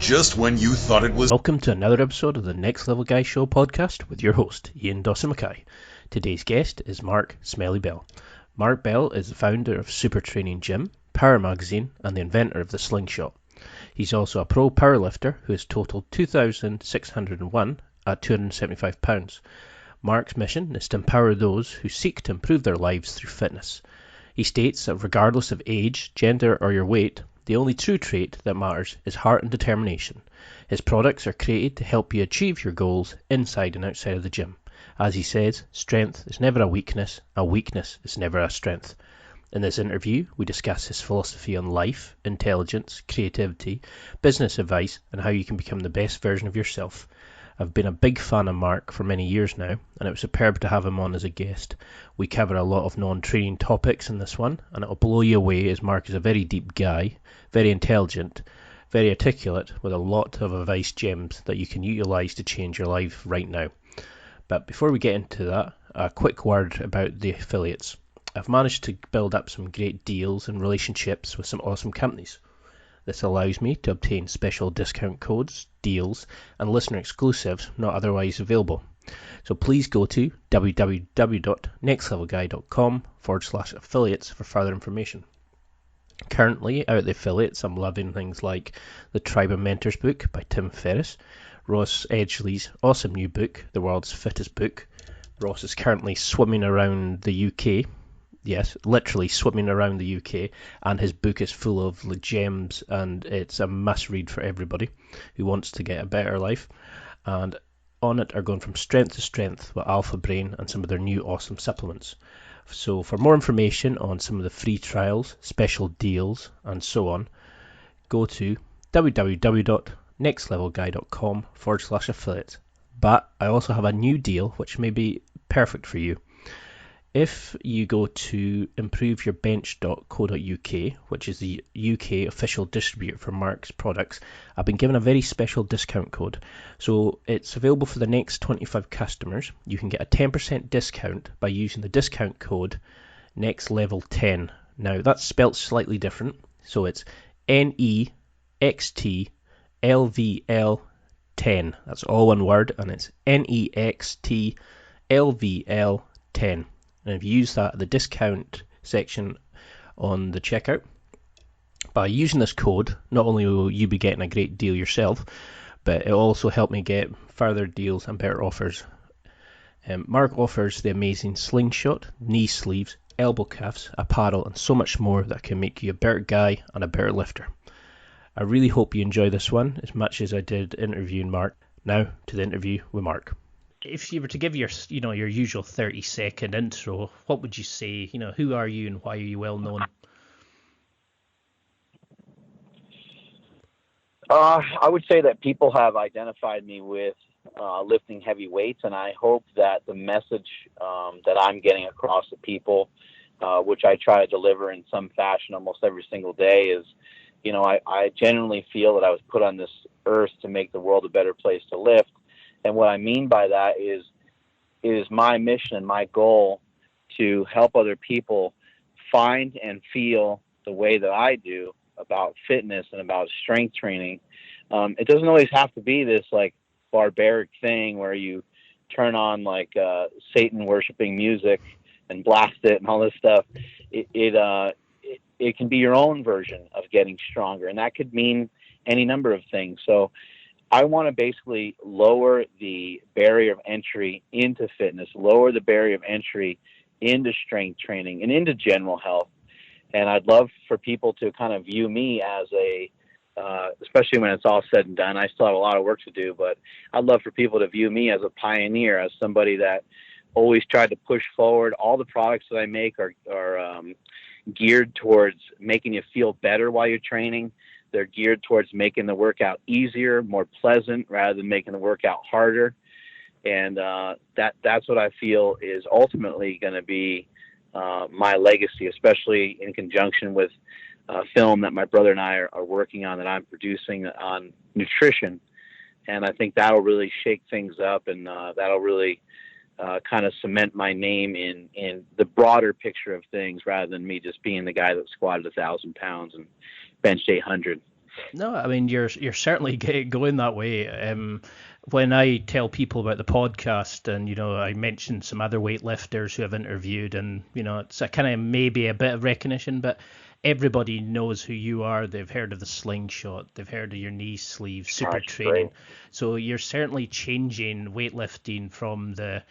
just when you thought it was... Welcome to another episode of the Next Level Guy Show podcast with your host, Ian Dawson Mackay. Today's guest is Mark Smelly Bell. Mark Bell is the founder of Super Training Gym, Power Magazine, and the inventor of the Slingshot. He's also a pro powerlifter who has totaled 2,601 at 275 pounds. Mark's mission is to empower those who seek to improve their lives through fitness. He states that regardless of age, gender, or your weight, the only true trait that matters is heart and determination. His products are created to help you achieve your goals inside and outside of the gym. As he says, strength is never a weakness is never a strength. In this interview, we discuss his philosophy on life, intelligence, creativity, business advice, and how you can become the best version of yourself. I've been a big fan of Mark for many years now, and it was superb to have him on as a guest. We cover a lot of non-training topics in this one, and it'll blow you away as Mark is a very deep guy, very intelligent, very articulate, with a lot of advice gems that you can utilise to change your life right now. But before we get into that, a quick word about the affiliates. I've managed to build up some great deals and relationships with some awesome companies. This allows me to obtain special discount codes, deals, and listener exclusives not otherwise available. So please go to www.nextlevelguy.com/affiliates for further information. Currently, out of the affiliates, I'm loving things like the Tribe of Mentors book by Tim Ferriss, Ross Edgley's awesome new book, The World's Fittest Book. Ross is currently swimming around the UK. Yes, literally swimming around the UK, and his book is full of gems, and it's a must read for everybody who wants to get a better life. And on it are going from strength to strength with Alpha Brain and some of their new awesome supplements. So for more information on some of the free trials, special deals, and so on, go to www.nextlevelguy.com/affiliate. But I also have a new deal which may be perfect for you. If you go to improveyourbench.co.uk, which is the UK official distributor for Mark's products, I've been given a very special discount code. So it's available for the next 25 customers. You can get a 10% discount by using the discount code NEXTLEVEL10. Now that's spelt slightly different. So it's NEXTLVL10. That's all one word, and it's NEXTLVL10. And if you use that at the discount section on the checkout, by using this code, not only will you be getting a great deal yourself, but it will also help me get further deals and better offers. Mark offers the amazing Slingshot, knee sleeves, elbow cuffs, apparel, and so much more that can make you a better guy and a better lifter. I really hope you enjoy this one as much as I did interviewing Mark. Now to the interview with Mark. If you were to give your usual 30-second intro, what would you say? Who are you and why are you well known? I would say that people have identified me with lifting heavy weights, and I hope that the message that I'm getting across to people, which I try to deliver in some fashion almost every single day, is, I genuinely feel that I was put on this earth to make the world a better place to lift. And what I mean by that is it is my mission and my goal to help other people find and feel the way that I do about fitness and about strength training. It doesn't always have to be this like barbaric thing where you turn on like Satan worshiping music and blast it and all this stuff. It can be your own version of getting stronger, and that could mean any number of things. So I want to basically lower the barrier of entry into fitness, lower the barrier of entry into strength training and into general health. And I'd love for people to kind of view me as especially when it's all said and done, I still have a lot of work to do, but I'd love for people to view me as a pioneer, as somebody that always tried to push forward. All the products that I make are geared towards making you feel better while you're training. They're geared towards making the workout easier, more pleasant, rather than making the workout harder. And that's what I feel is ultimately going to be my legacy, especially in conjunction with a film that my brother and I are working on, that I'm producing on nutrition. And I think that'll really shake things up, and that'll really kind of cement my name in the broader picture of things, rather than me just being the guy that squatted 1,000 pounds and benched 800. No, I mean you're certainly going that way. When I tell people about the podcast, and I mention some other weightlifters who I've interviewed, and it's a kind of maybe a bit of recognition, but everybody knows who you are. They've heard of the slingshot, they've heard of your knee sleeve, super training. Great. So you're certainly changing weightlifting from the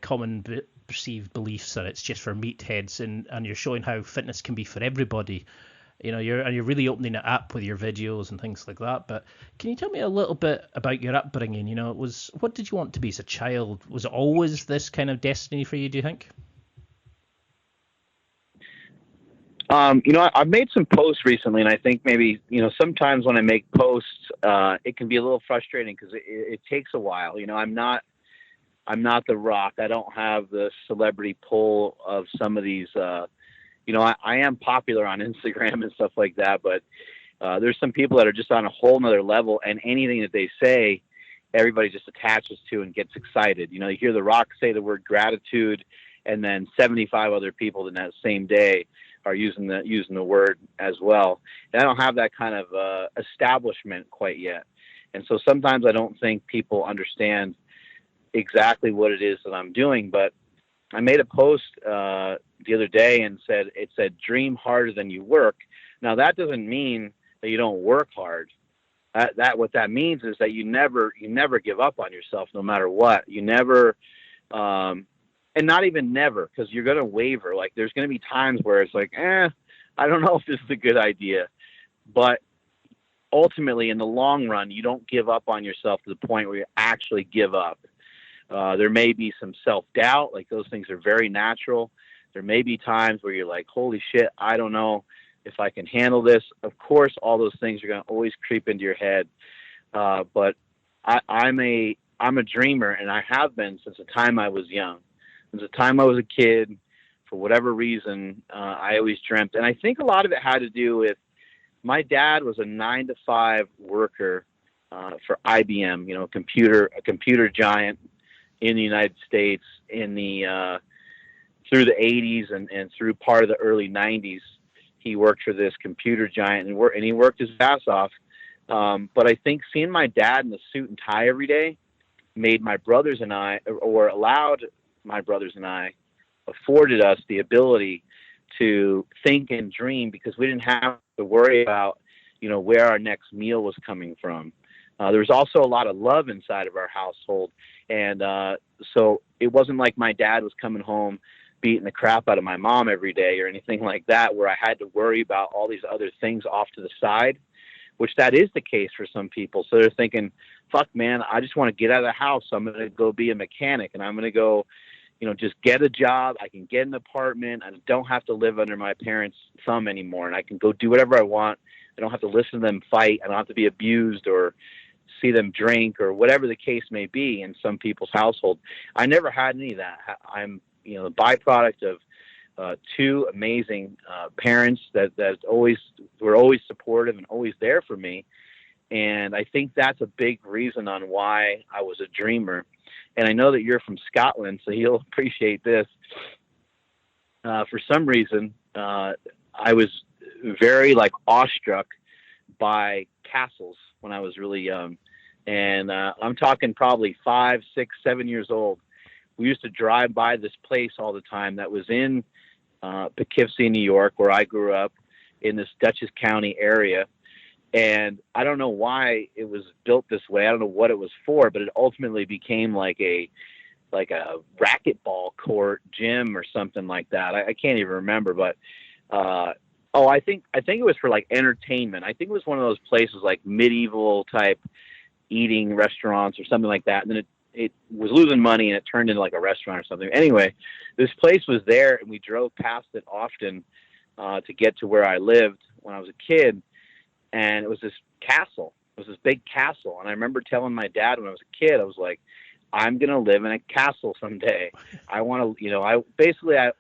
common perceived beliefs that it's just for meatheads, and you're showing how fitness can be for everybody. You're really opening it up with your videos and things like that. But can you tell me a little bit about your upbringing? What did you want to be as a child? Was it always this kind of destiny for you, do you think? I've made some posts recently, and I think maybe, sometimes when I make posts, it can be a little frustrating because it takes a while. I'm not The Rock. I don't have the celebrity pull of some of these. I am popular on Instagram and stuff like that, but there's some people that are just on a whole nother level, and anything that they say, everybody just attaches to and gets excited. You hear The Rock say the word gratitude, and then 75 other people in that same day are using the word as well. And I don't have that kind of establishment quite yet. And so sometimes I don't think people understand exactly what it is that I'm doing. But I made a post the other day and it said, dream harder than you work. Now that doesn't mean that you don't work hard. What that means is that you never give up on yourself, no matter what. You never, and not even never, because you're going to waver. Like there's going to be times where it's like, I don't know if this is a good idea. But ultimately, in the long run, you don't give up on yourself to the point where you actually give up. There may be some self-doubt, like those things are very natural. There may be times where you're like, holy shit, I don't know if I can handle this. Of course, all those things are going to always creep into your head. But I'm a dreamer, and I have been since the time I was young. Since the time I was a kid, for whatever reason, I always dreamt. And I think a lot of it had to do with my dad was a 9-to-5 worker for IBM, a computer giant in the United States in the through the 80s and through part of the early 90s. He worked for this computer giant and he worked his ass off. But I think seeing my dad in the suit and tie every day made my brothers and I, or allowed my brothers and I, afforded us the ability to think and dream, because we didn't have to worry about, where our next meal was coming from. There was also a lot of love inside of our household. And so it wasn't like my dad was coming home beating the crap out of my mom every day or anything like that, where I had to worry about all these other things off to the side, which that is the case for some people. So they're thinking, fuck, man, I just want to get out of the house. So I'm going to go be a mechanic, and I'm going to go, just get a job. I can get an apartment. I don't have to live under my parents' thumb anymore, and I can go do whatever I want. I don't have to listen to them fight. I don't have to be abused or see them drink or whatever the case may be in some people's household. I never had any of that. I'm, the byproduct of two amazing parents that were always supportive and always there for me. And I think that's a big reason on why I was a dreamer. And I know that you're from Scotland, so you'll appreciate this. For some reason, I was very awestruck by castles when I was really young. And I'm talking probably 5, 6, 7 years old. We used to drive by this place all the time that was in Poughkeepsie, New York, where I grew up, in this Dutchess County area. And I don't know why it was built this way. I don't know what it was for, but it ultimately became like a racquetball court gym or something like that. I can't even remember, but I think it was for entertainment. I think it was one of those places like medieval type eating restaurants or something like that. And then it was losing money and it turned into a restaurant or something. Anyway, this place was there, and we drove past it often to get to where I lived when I was a kid. And it was this castle. It was this big castle. And I remember telling my dad when I was a kid, I was like, I'm going to live in a castle someday. I want to, I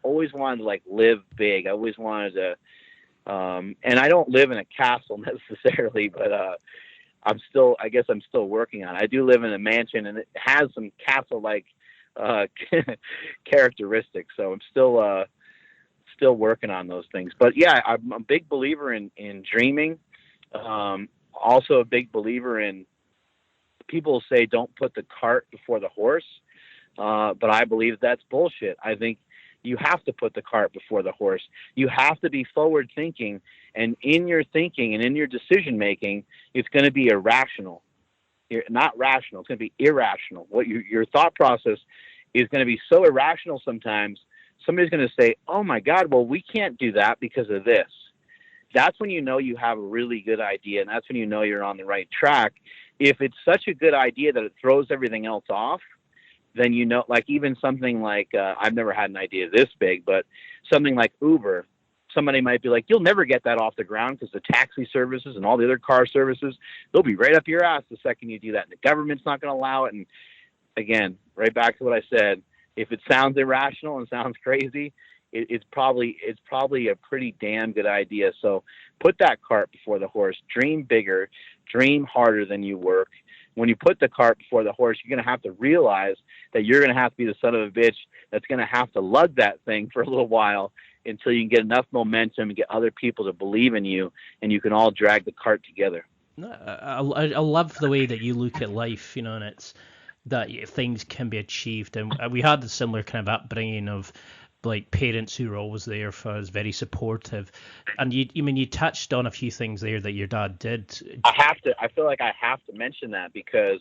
always wanted to live big. I always wanted to, and I don't live in a castle necessarily, but I guess I'm still working on it. I do live in a mansion, and it has some castle-like characteristics. So I'm still working on those things. But yeah, I'm a big believer in dreaming. Also a big believer in, people say don't put the cart before the horse. But I believe that's bullshit. I think you have to put the cart before the horse. You have to be forward thinking, and in your thinking and in your decision making, it's going to be irrational. Not rational. It's going to be irrational. What your thought process is going to be so irrational sometimes. Somebody's going to say, "Oh my God, well, we can't do that because of this." That's when you know you have a really good idea, and that's when you know you're on the right track. If it's such a good idea that it throws everything else off, then you know, like even something like, I've never had an idea this big, but something like Uber, somebody might be like, you'll never get that off the ground because the taxi services and all the other car services, they'll be right up your ass the second you do that. And the government's not going to allow it. And again, right back to what I said, if it sounds irrational and sounds crazy, it's probably a pretty damn good idea. So put that cart before the horse. Dream bigger, dream harder than you work. When you put the cart before the horse, you're going to have to realize that you're going to have to be the son of a bitch that's going to have to lug that thing for a little while until you can get enough momentum and get other people to believe in you, and you can all drag the cart together. I love the way that you look at life, and it's that things can be achieved. And we had a similar kind of upbringing of like parents who were always there for us, very supportive. And you touched on a few things there that your dad did. I feel like I have to mention that because,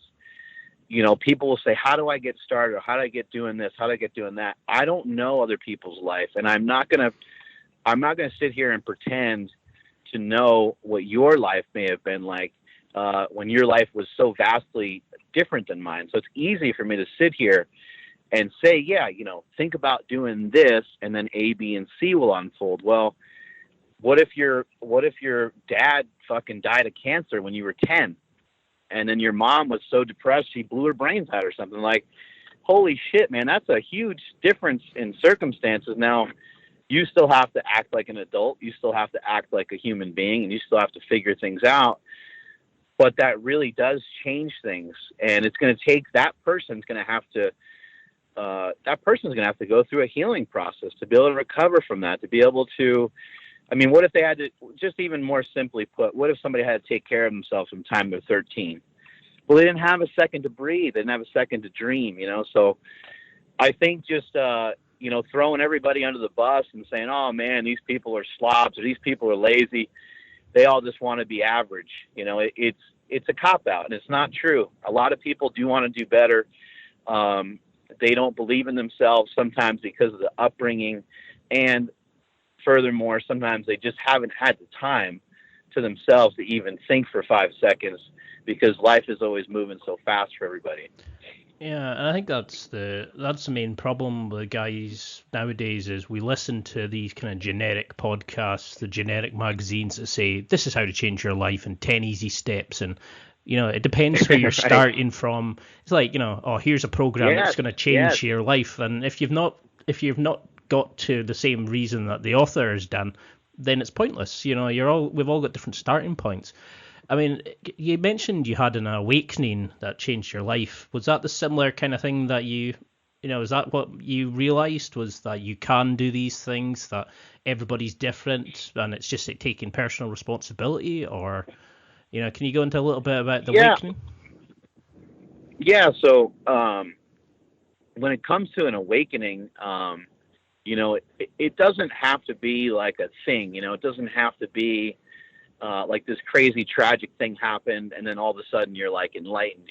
people will say, how do I get started? Or how do I get doing this? How do I get doing that? I don't know other people's life, and I'm not going to sit here and pretend to know what your life may have been like when your life was so vastly different than mine. So it's easy for me to sit here and say, yeah, think about doing this, and then A, B, and C will unfold. Well, what if your dad fucking died of cancer when you were 10, and then your mom was so depressed she blew her brains out or something? Like, holy shit, man, that's a huge difference in circumstances. Now, you still have to act like an adult. You still have to act like a human being, and you still have to figure things out. But that really does change things, and it's going to take that person's going to have to go through a healing process to be able to recover from that, to be able to, what if they had to, just even more simply put, what if somebody had to take care of themselves from the time they're 13? Well, they didn't have a second to breathe. They didn't have a second to dream, So I think just, throwing everybody under the bus and saying, oh man, these people are slobs or these people are lazy. They all just want to be average. It's a cop-out, and it's not true. A lot of people do want to do better. They don't believe in themselves sometimes because of the upbringing, and furthermore, sometimes they just haven't had the time to themselves to even think for 5 seconds because life is always moving so fast for everybody. Yeah, and I think that's the main problem with guys nowadays is we listen to these kind of generic podcasts, the generic magazines that say this is how to change your life in 10 easy steps, and it depends where you're right. Starting from. It's like, oh, here's a program that's going to change your life, and if you've not got to the same reason that the author has done, then it's pointless. We've all got different starting points. You mentioned you had an awakening that changed your life. Was that the similar kind of thing that is that what you realized, was that you can do these things, that everybody's different and it's just like taking personal responsibility? Or can you go into a little bit about the awakening? Yeah. So when it comes to an awakening, it doesn't have to be like a thing. It doesn't have to be like this crazy tragic thing happened and then all of a sudden you're like enlightened.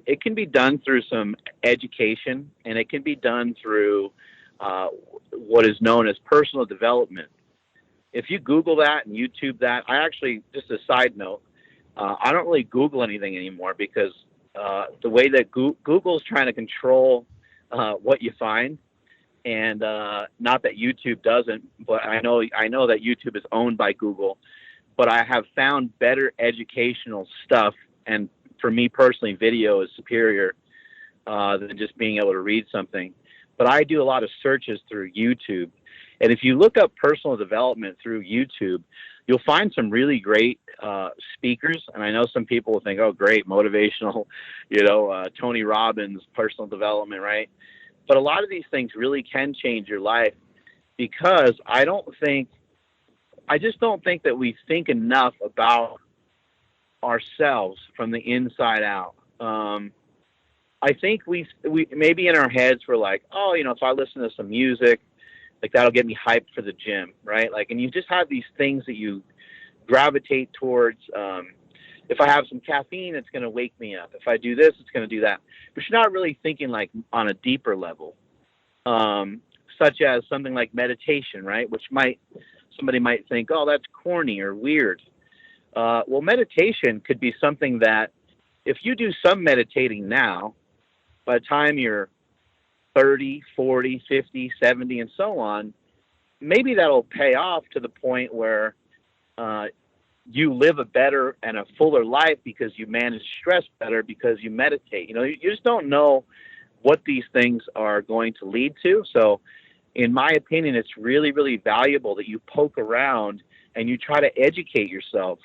It can be done through some education, and it can be done through what is known as personal development. If you Google that and YouTube that, I actually, just a side note, I don't really Google anything anymore because the way that Google's trying to control what you find, and not that YouTube doesn't, but I know that YouTube is owned by Google, but I have found better educational stuff, and for me personally, video is superior than just being able to read something. But I do a lot of searches through YouTube. And if you look up personal development through YouTube, you'll find some really great speakers. And I know some people will think, oh, great, motivational, Tony Robbins, personal development, right? But a lot of these things really can change your life, because I don't think I just don't think that we think enough about ourselves from the inside out. I think we maybe in our heads we're like, oh, if I listen to some music, like that'll get me hyped for the gym, right? Like, and you just have these things that you gravitate towards. If I have some caffeine, it's going to wake me up. If I do this, it's going to do that. But you're not really thinking like on a deeper level, such as something like meditation, right? Which somebody might think, oh, that's corny or weird. Well, meditation could be something that if you do some meditating now, by the time you're 30, 40, 50, 70, and so on, maybe that'll pay off to the point where you live a better and a fuller life because you manage stress better because you meditate. You just don't know what these things are going to lead to. So in my opinion, it's really, really valuable that you poke around and you try to educate yourself.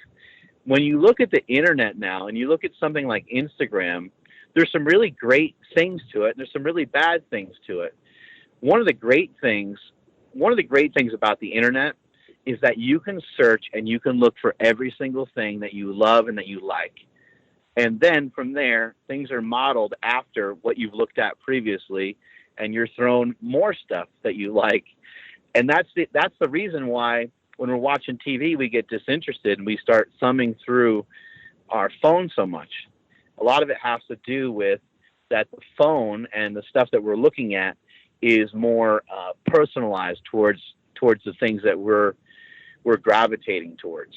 When you look at the internet now and you look at something like Instagram, there's some really great things to it, and there's some really bad things to it. One of the great things about the internet is that you can search and you can look for every single thing that you love and that you like. And then from there, things are modeled after what you've looked at previously, and you're thrown more stuff that you like. And that's the reason why when we're watching TV, we get disinterested and we start thumbing through our phone so much. A lot of it has to do with that the phone and the stuff that we're looking at is more personalized towards the things that we're gravitating towards.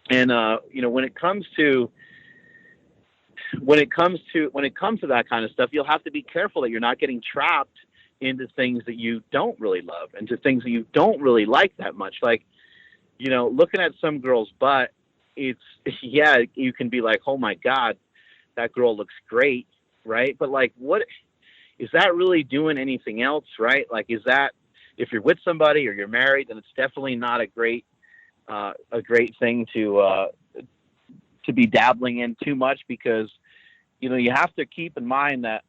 And when it comes to that kind of stuff, you'll have to be careful that you're not getting trapped into things that you don't really love, into things that you don't really like that much. Like, looking at some girl's butt, you can be like, oh my God, that girl looks great, right? But like, what is that really doing anything else, right? Like, is that, if you're with somebody or you're married, then it's definitely not a great thing to be dabbling in too much, because you have to keep in mind that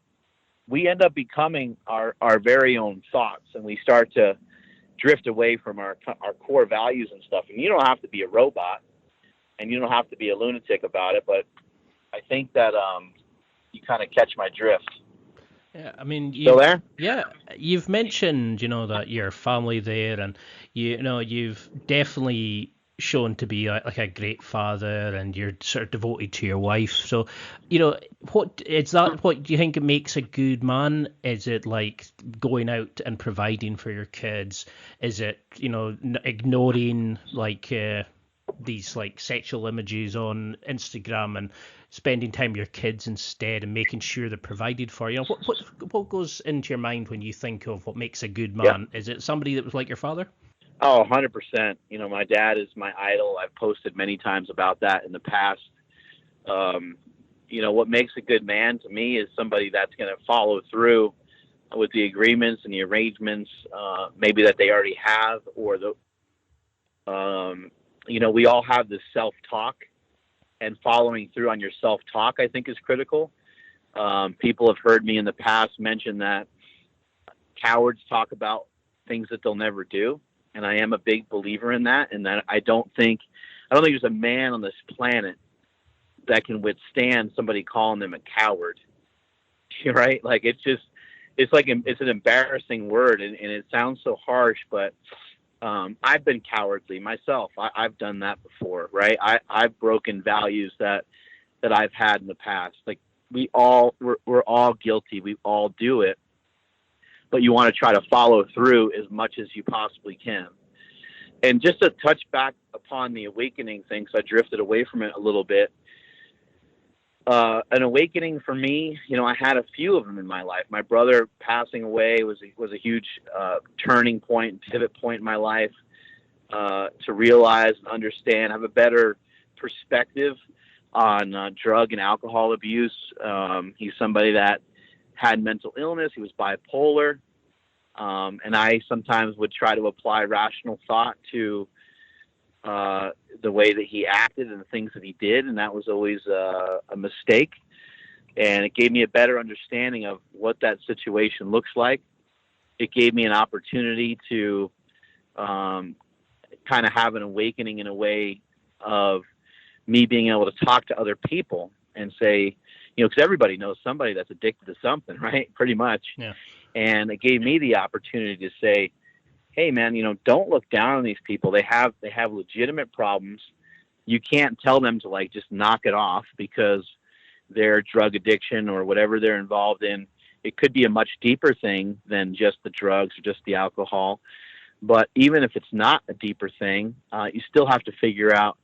we end up becoming our very own thoughts, and we start to drift away from our core values and stuff. And you don't have to be a robot, and you don't have to be a lunatic about it, but I think that you kind of catch my drift. Yeah, I mean, still there? Yeah, you've mentioned, that your family there, and you've definitely shown to be like a great father, and you're sort of devoted to your wife. So, what is that? What do you think makes a good man? Is it like going out and providing for your kids? Is it ignoring like these like sexual images on Instagram and spending time with your kids instead and making sure they're provided for? What goes into your mind when you think of what makes a good man? Yeah. Is it somebody that was like your father? Oh, 100%. My dad is my idol. I've posted many times about that in the past. What makes a good man to me is somebody that's going to follow through with the agreements and the arrangements, maybe that they already have, or we all have this self-talk, and following through on your self-talk, I think, is critical. People have heard me in the past mention that cowards talk about things that they'll never do. And I am a big believer in that. And that I don't think there's a man on this planet that can withstand somebody calling them a coward. Right? Like, it's an embarrassing word, and it sounds so harsh, but I've been cowardly myself. I've done that before, right? I've broken values that I've had in the past. Like, we're all guilty. We all do it, but you want to try to follow through as much as you possibly can. And just to touch back upon the awakening thing, so I drifted away from it a little bit. An awakening for me, I had a few of them in my life. My brother passing away was a huge turning point, pivot point in my life, to realize and understand, have a better perspective on drug and alcohol abuse. He's somebody that had mental illness. He was bipolar. And I sometimes would try to apply rational thought to the way that he acted and the things that he did, and that was always a mistake. And it gave me a better understanding of what that situation looks like. It gave me an opportunity to kind of have an awakening in a way of me being able to talk to other people and say, because everybody knows somebody that's addicted to something, right? Pretty much. Yeah. And it gave me the opportunity to say, hey man, don't look down on these people. They have legitimate problems. You can't tell them to like just knock it off because their drug addiction or whatever they're involved in. It could be a much deeper thing than just the drugs or just the alcohol. But even if it's not a deeper thing, you still have to figure out,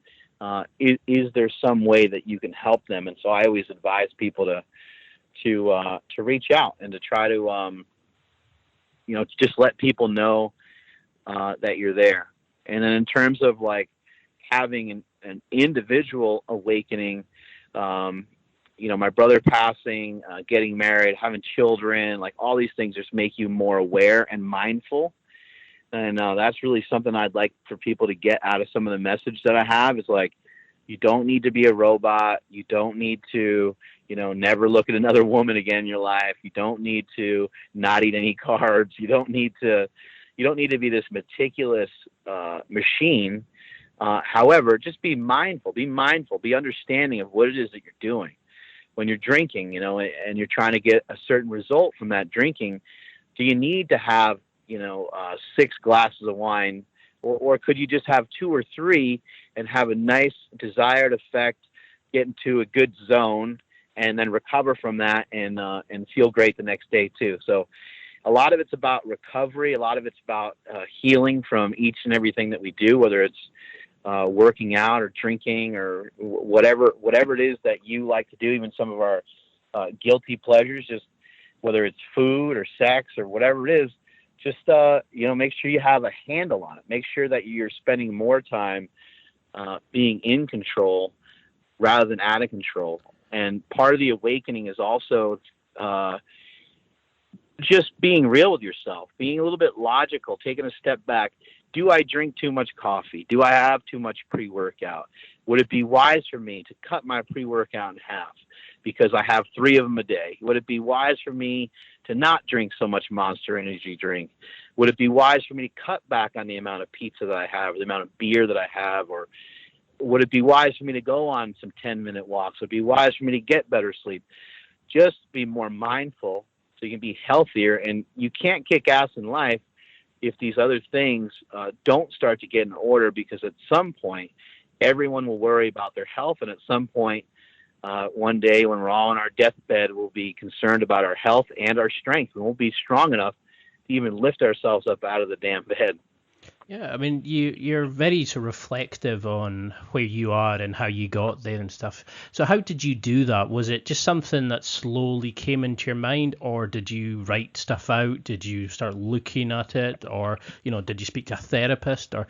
is there some way that you can help them? And so I always advise people to reach out and to try to, to just let people know that you're there. And then in terms of like having an individual awakening, my brother passing, getting married, having children, like all these things just make you more aware and mindful. And that's really something I'd like for people to get out of some of the message that I have is like, you don't need to be a robot. You don't need to, never look at another woman again in your life. You don't need to not eat any carbs. You don't need to be this meticulous machine. However, just be mindful, be understanding of what it is that you're doing. When you're drinking, and you're trying to get a certain result from that drinking, do you need to have, 6 glasses of wine, or could you just have 2 or 3 and have a nice desired effect, get into a good zone, and then recover from that and feel great the next day too? So a lot of it's about recovery. A lot of it's about healing from each and everything that we do, whether it's working out or drinking or whatever it is that you like to do, even some of our guilty pleasures, just whether it's food or sex or whatever it is, just, make sure you have a handle on it. Make sure that you're spending more time being in control rather than out of control. And part of the awakening is also just being real with yourself, being a little bit logical, taking a step back. Do I drink too much coffee? Do I have too much pre-workout? Would it be wise for me to cut my pre-workout in half because I have 3 of them a day? Would it be wise for me to not drink so much Monster Energy drink? Would it be wise for me to cut back on the amount of pizza that I have, or the amount of beer that I have? Or would it be wise for me to go on some 10-minute walks? Would it be wise for me to get better sleep? Just be more mindful so you can be healthier. And you can't kick ass in life if these other things don't start to get in order, because at some point everyone will worry about their health, and at some point one day when we're all on our deathbed, we'll be concerned about our health and our strength. We won't be strong enough to even lift ourselves up out of the damn bed. Yeah, I mean, you're very sort of reflective on where you are and how you got there and stuff. So how did you do that? Was it just something that slowly came into your mind, or did you write stuff out? Did you start looking at it, or, did you speak to a therapist? Or,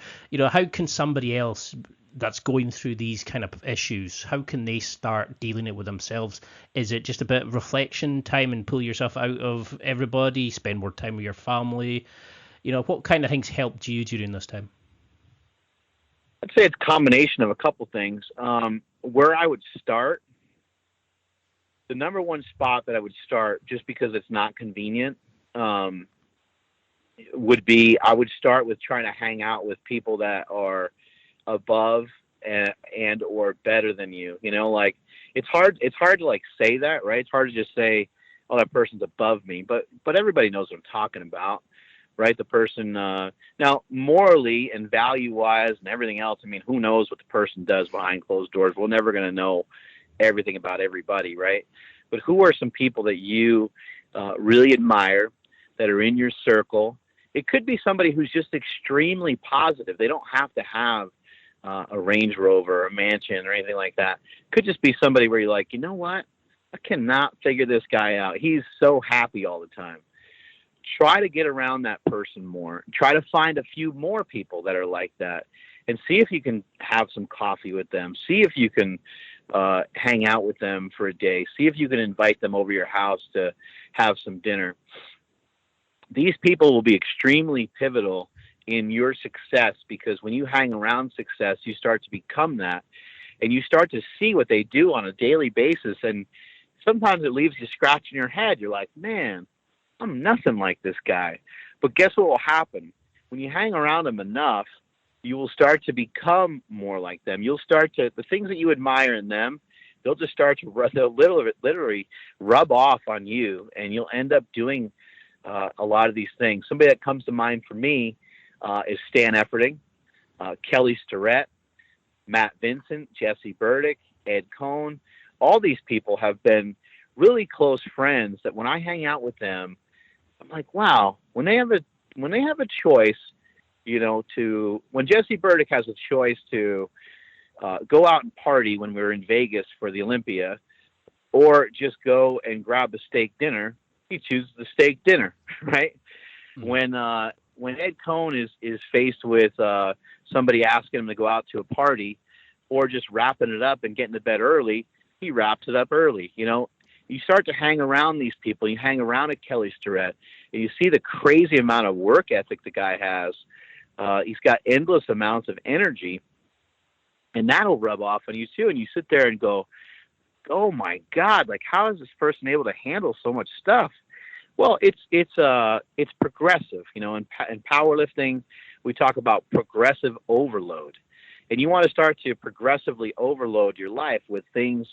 how can somebody else that's going through these kind of issues, how can they start dealing it with themselves? Is it just a bit of reflection time and pull yourself out of everybody, spend more time with your family? What kind of things helped you during this time? I'd say it's a combination of a couple things. Where I would start, the number one spot that I would start, just because it's not convenient, would be I would start with trying to hang out with people that are above and or better than you. Like it's hard to like say that, right? It's hard to just say, oh, that person's above me, but everybody knows what I'm talking about. Right, the person now morally and value-wise and everything else. I mean, who knows what the person does behind closed doors? We're never going to know everything about everybody, right? But who are some people that you really admire that are in your circle? It could be somebody who's just extremely positive. They don't have to have a Range Rover or a mansion or anything like that. It could just be somebody where you're like, you know what? I cannot figure this guy out. He's so happy all the time. Try to get around that person more. Try to find a few more people that are like that and see if you can have some coffee with them. See if you can hang out with them for a day. See if you can invite them over your house to have some dinner. These people will be extremely pivotal in your success, because when you hang around success, you start to become that, and you start to see what they do on a daily basis. And sometimes it leaves you scratching your head. You're like, man, I'm nothing like this guy. But guess what will happen? When you hang around him enough, you will start to become more like them. You'll start to, the things that you admire in them, they'll just start to, they'll literally rub off on you, and you'll end up doing a lot of these things. Somebody that comes to mind for me is Stan Efferding, Kelly Starrett, Matt Vincent, Jesse Burdick, Ed Cohn. All these people have been really close friends that when I hang out with them, I'm like, wow, when they have a choice, you know, when Jesse Burdick has a choice to go out and party when we were in Vegas for the Olympia, or just go and grab a steak dinner, he chooses the steak dinner, right? Mm-hmm. When Ed Cohn is faced with somebody asking him to go out to a party, or just wrapping it up and getting to bed early, he wraps it up early. You know, you start to hang around these people. You hang around a Kelly Starrett, and you see the crazy amount of work ethic the guy has. He's got endless amounts of energy, and that'll rub off on you too. And you sit there and go, oh my God, like, how is this person able to handle so much stuff? Well, it's progressive. You know, in powerlifting, we talk about progressive overload, and you want to start to progressively overload your life with things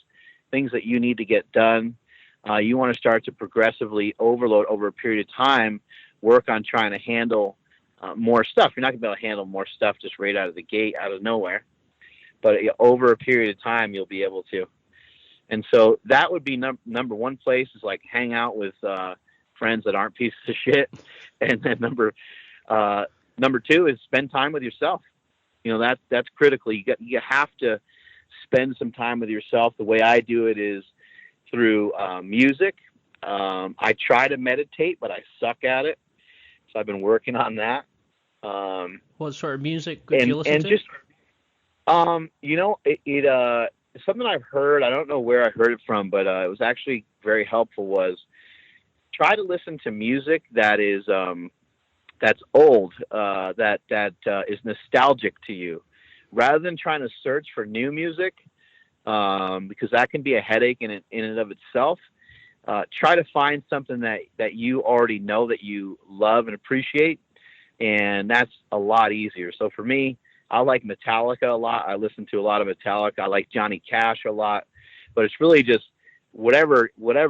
that you need to get done. You want to start to progressively overload over a period of time, work on trying to handle more stuff. You're not going to be able to handle more stuff just right out of the gate, out of nowhere. But over a period of time, you'll be able to. And so that would be number one place, is like hang out with friends that aren't pieces of shit. And then number two is spend time with yourself. You know, that's critical. You have to spend some time with yourself. The way I do it is through music. I try to meditate, but I suck at it. So I've been working on that. What sort of music would you listen to? Just, you know, it's something I've heard. I don't know where I heard it from, but it was actually very helpful. Was try to listen to music that is that's old, that is nostalgic to you, rather than trying to search for new music, because that can be a headache in and of itself. Try to find something that you already know, that you love and appreciate, and that's a lot easier. So for me, I like Metallica a lot. I listen to a lot of Metallica. I like Johnny Cash a lot, but it's really just whatever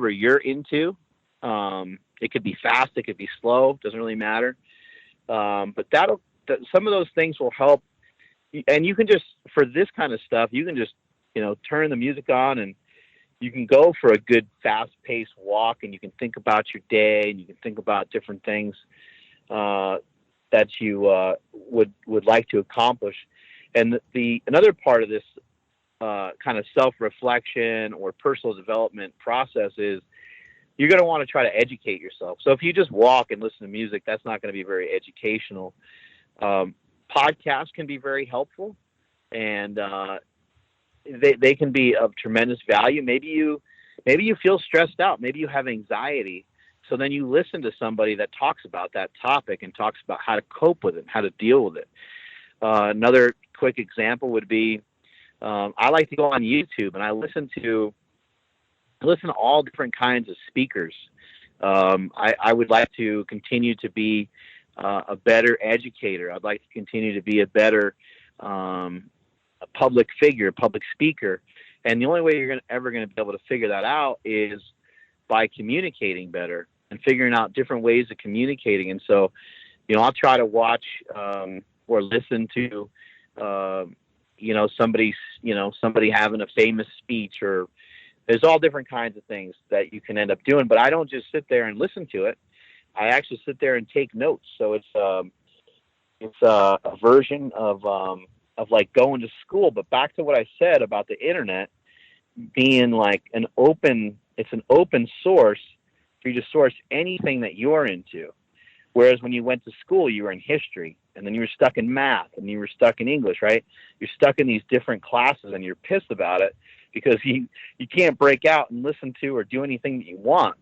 you're into. It could be fast, it could be slow, doesn't really matter. But some of those things will help. And you can just, for this kind of stuff, you can just, you know, turn the music on, and you can go for a good fast-paced walk, and you can think about your day, and you can think about different things that you would like to accomplish. And another part of this kind of self-reflection or personal development process is you're going to want to try to educate yourself. So if you just walk and listen to music, that's not going to be very educational. Podcasts can be very helpful, and they can be of tremendous value. Maybe you feel stressed out. Maybe you have anxiety. So then you listen to somebody that talks about that topic and talks about how to cope with it, how to deal with it. Another quick example would be, I like to go on YouTube, and I listen to all different kinds of speakers. I would like to continue to be a better educator. I'd like to continue to be a better a public figure, public speaker. And the only way you're ever going to be able to figure that out is by communicating better and figuring out different ways of communicating. And so, you know, I'll try to watch or listen to, you know, somebody having a famous speech, or there's all different kinds of things that you can end up doing. But I don't just sit there and listen to it. I actually sit there and take notes. So it's a version of like going to school. But back to what I said about the internet being like it's an open source for you to source anything that you're into. Whereas when you went to school, you were in history, and then you were stuck in math, and you were stuck in English, right? You're stuck in these different classes, and you're pissed about it because you can't break out and listen to or do anything that you want.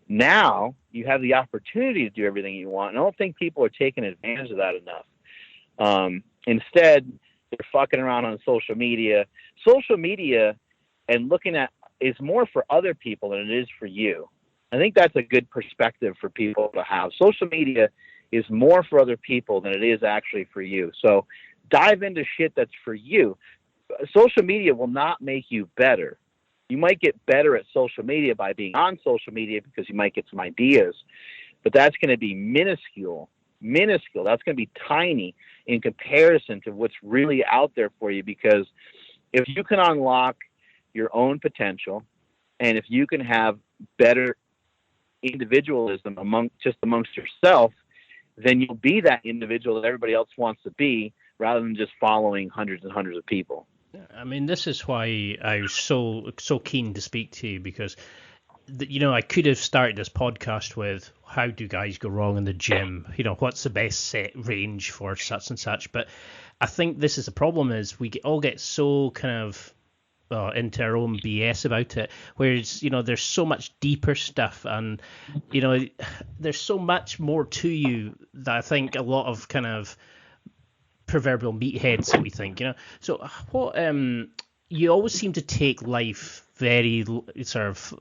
Now you have the opportunity to do everything you want. And I don't think people are taking advantage of that enough. Instead, they're fucking around on social media. Social media and looking at is more for other people than it is for you. I think that's a good perspective for people to have. Social media is more for other people than it is actually for you. So dive into shit that's for you. Social media will not make you better. You might get better at social media by being on social media because you might get some ideas, but that's going to be minuscule. That's going to be tiny in comparison to what's really out there for you. Because if you can unlock your own potential, and if you can have better individualism amongst yourself, then you'll be that individual that everybody else wants to be, rather than just following hundreds and hundreds of people. I mean, this is why I was so keen to speak to you, because I could have started this podcast with how do guys go wrong in the gym? What's the best set range for such and such? But I think this is the problem: is we all get so kind of into our own BS about it, whereas there's so much deeper stuff, and there's so much more to you that I think a lot of kind of proverbial meatheads that we think, So what you always seem to take life very sort of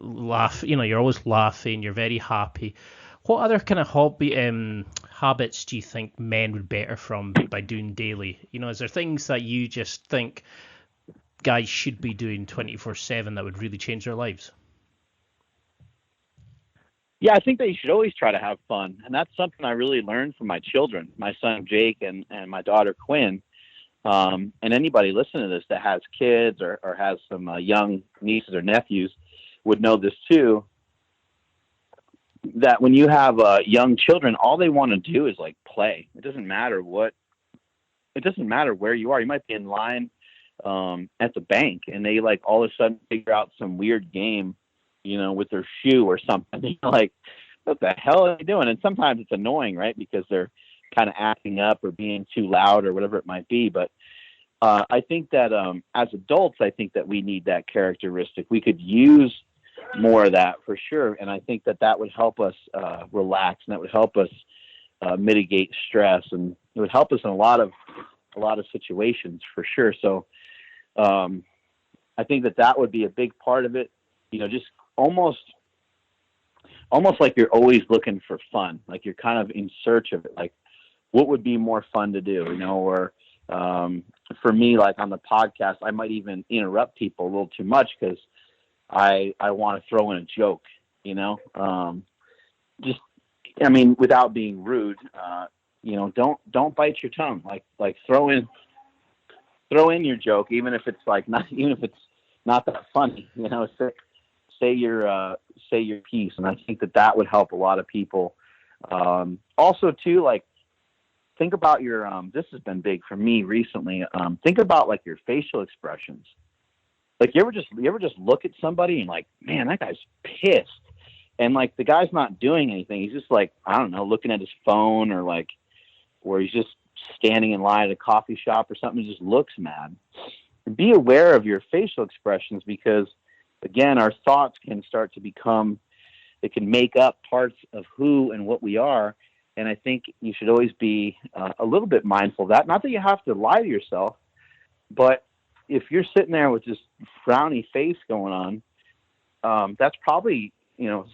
you're always laughing, you're very happy. What other kind of habits do you think men would better from by doing daily? Is there things that you just think guys should be doing 24/7 that would really change their lives? Yeah, I think that you should always try to have fun. And that's something I really learned from my children, my son Jake and my daughter Quinn. And anybody listening to this that has kids or has some young nieces or nephews would know this too, that when you have young children, all they want to do is like play. It doesn't matter where you are. You might be in line at the bank, and they like all of a sudden figure out some weird game, with their shoe or something. Like, what the hell are they doing? And sometimes it's annoying, right? Because they're kind of acting up or being too loud or whatever it might be. But I think that as adults, I think that we need that characteristic. We could use more of that for sure. And I think that would help us relax, and that would help us mitigate stress, and it would help us in a lot of situations for sure. So I think that would be a big part of it. Just almost like you're always looking for fun, like you're kind of in search of it, like what would be more fun to do, or for me, like on the podcast, I might even interrupt people a little too much because I want to throw in a joke, without being rude, don't bite your tongue, like throw in your joke, even if it's not that funny, say your piece. And I think that would help a lot of people. Also too, like, think about your, this has been big for me recently. Think about like your facial expressions. Like, you ever just look at somebody and like, man, that guy's pissed. And like, the guy's not doing anything. He's just like, I don't know, looking at his phone, or he's just standing in line at a coffee shop or something. He just looks mad. Be aware of your facial expressions, because again, our thoughts can start to they can make up parts of who and what we are. And I think you should always be a little bit mindful of that. Not that you have to lie to yourself, but if you're sitting there with this frowny face going on, that's probably,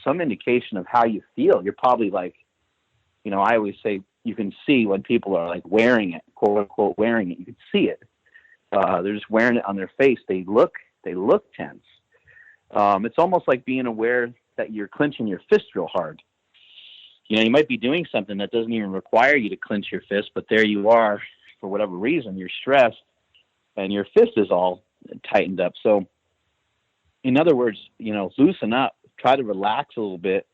some indication of how you feel. You're probably like, I always say you can see when people are like wearing it, quote unquote, wearing it. You can see it. They're just wearing it on their face. They look tense. It's almost like being aware that you're clenching your fist real hard. You might be doing something that doesn't even require you to clench your fist, but there you are, for whatever reason, you're stressed and your fist is all tightened up. So in other words, loosen up, try to relax a little bit,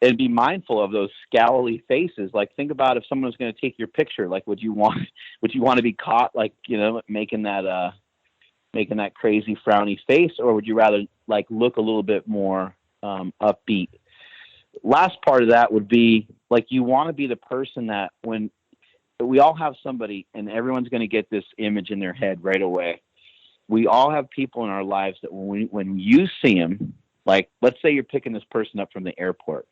and be mindful of those scowly faces. Like, think about if someone was going to take your picture, like, would you want to be caught, like, making that crazy frowny face, or would you rather like look a little bit more upbeat? Last part of that would be like, you want to be the person that when we all have somebody, and everyone's going to get this image in their head right away. We all have people in our lives that when you see them, like, let's say you're picking this person up from the airport.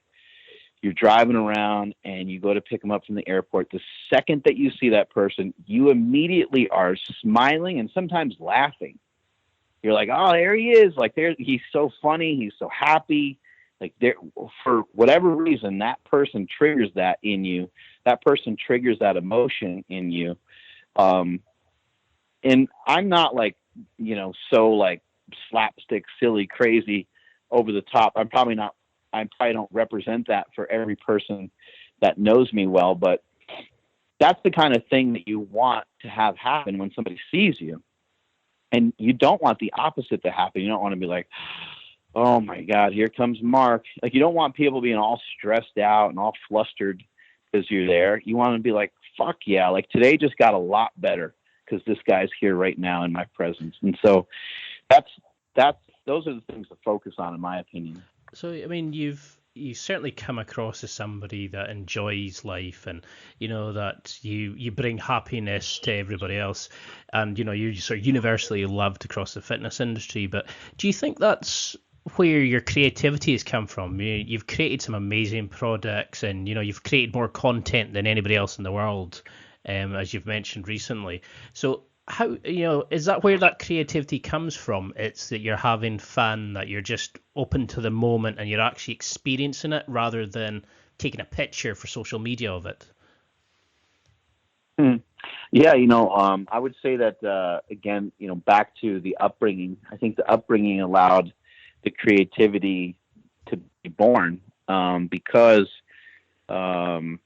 You're driving around and you go to pick them up from the airport. The second that you see that person, you immediately are smiling and sometimes laughing. You're like, oh, there he is. Like, he's so funny. He's so happy. Like, for whatever reason, that person triggers that in you. That person triggers that emotion in you. And I'm not like, so like slapstick, silly, crazy, over the top. I probably don't represent that for every person that knows me well, but that's the kind of thing that you want to have happen when somebody sees you. And you don't want the opposite to happen. You don't want to be like, oh my God, here comes Mark. Like, you don't want people being all stressed out and all flustered because you're there. You want to be like, fuck yeah, like today just got a lot better because this guy's here right now in my presence. And so those are the things to focus on, in my opinion. So, I mean, you certainly come across as somebody that enjoys life, and that you bring happiness to everybody else, and you sort of universally loved across the fitness industry. But do you think that's where your creativity has come from? You've created some amazing products, and you've created more content than anybody else in the world, as you've mentioned recently. So how, is that where that creativity comes from? It's that you're having fun, that you're just open to the moment and you're actually experiencing it rather than taking a picture for social media of it. Yeah, I would say that, again, back to the upbringing. I think the upbringing allowed the creativity to be born, because, like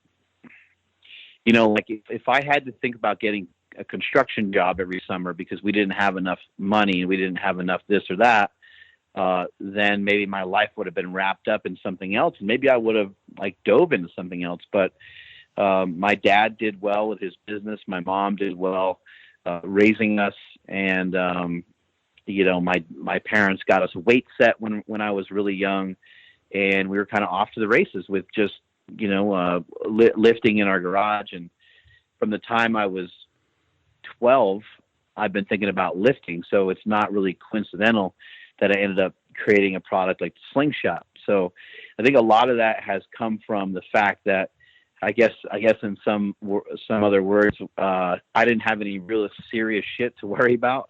if I had to think about getting a construction job every summer because we didn't have enough money and we didn't have enough this or that, then maybe my life would have been wrapped up in something else, and maybe I would have like dove into something else. But my dad did well with his business. My mom did well raising us, and my parents got us a weight set when I was really young, and we were kind of off to the races with just lifting in our garage. And from the time I was 12, I've been thinking about lifting. So it's not really coincidental that I ended up creating a product like the Slingshot. So I think a lot of that has come from the fact that I guess in some other words, I didn't have any real serious shit to worry about.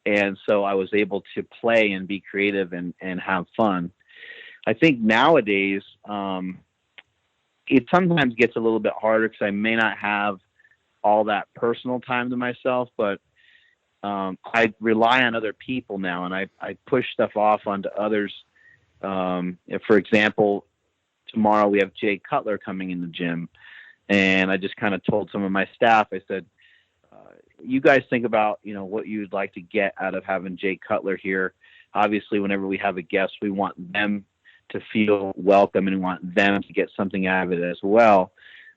And so I was able to play and be creative and have fun. I think nowadays, it sometimes gets a little bit harder because I may not have all that personal time to myself, but I rely on other people now, and I push stuff off onto others. If, for example, tomorrow we have Jay Cutler coming in the gym, and I just kind of told some of my staff, I said, you guys think about, what you'd like to get out of having Jay Cutler here. Obviously, whenever we have a guest, we want them to feel welcome and we want them to get something out of it as well.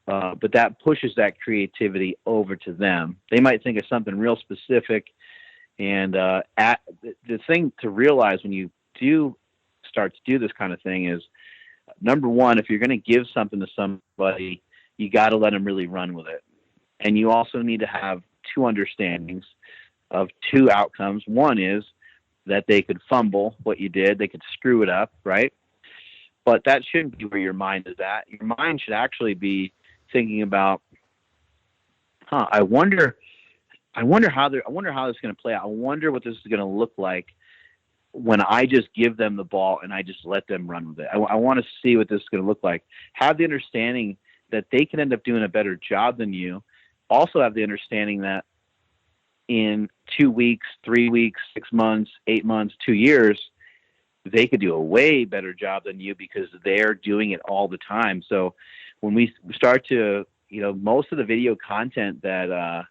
But that pushes that creativity over to them. They might think of something real specific. And the thing to realize when you do start to do this kind of thing is, number one, if you're going to give something to somebody, you got to let them really run with it. And you also need to have two understandings of two outcomes. One is that they could fumble what you did. They could screw it up, right? But that shouldn't be where your mind is at. Your mind should actually be thinking about, I wonder how this is going to play out. I wonder what this is going to look like when I just give them the ball and I just let them run with it. I want to see what this is going to look like. Have the understanding that they can end up doing a better job than you. Also have the understanding that in 2 weeks, 3 weeks, 6 months, 8 months, 2 years, they could do a way better job than you because they're doing it all the time. So when we start to, most of the video content that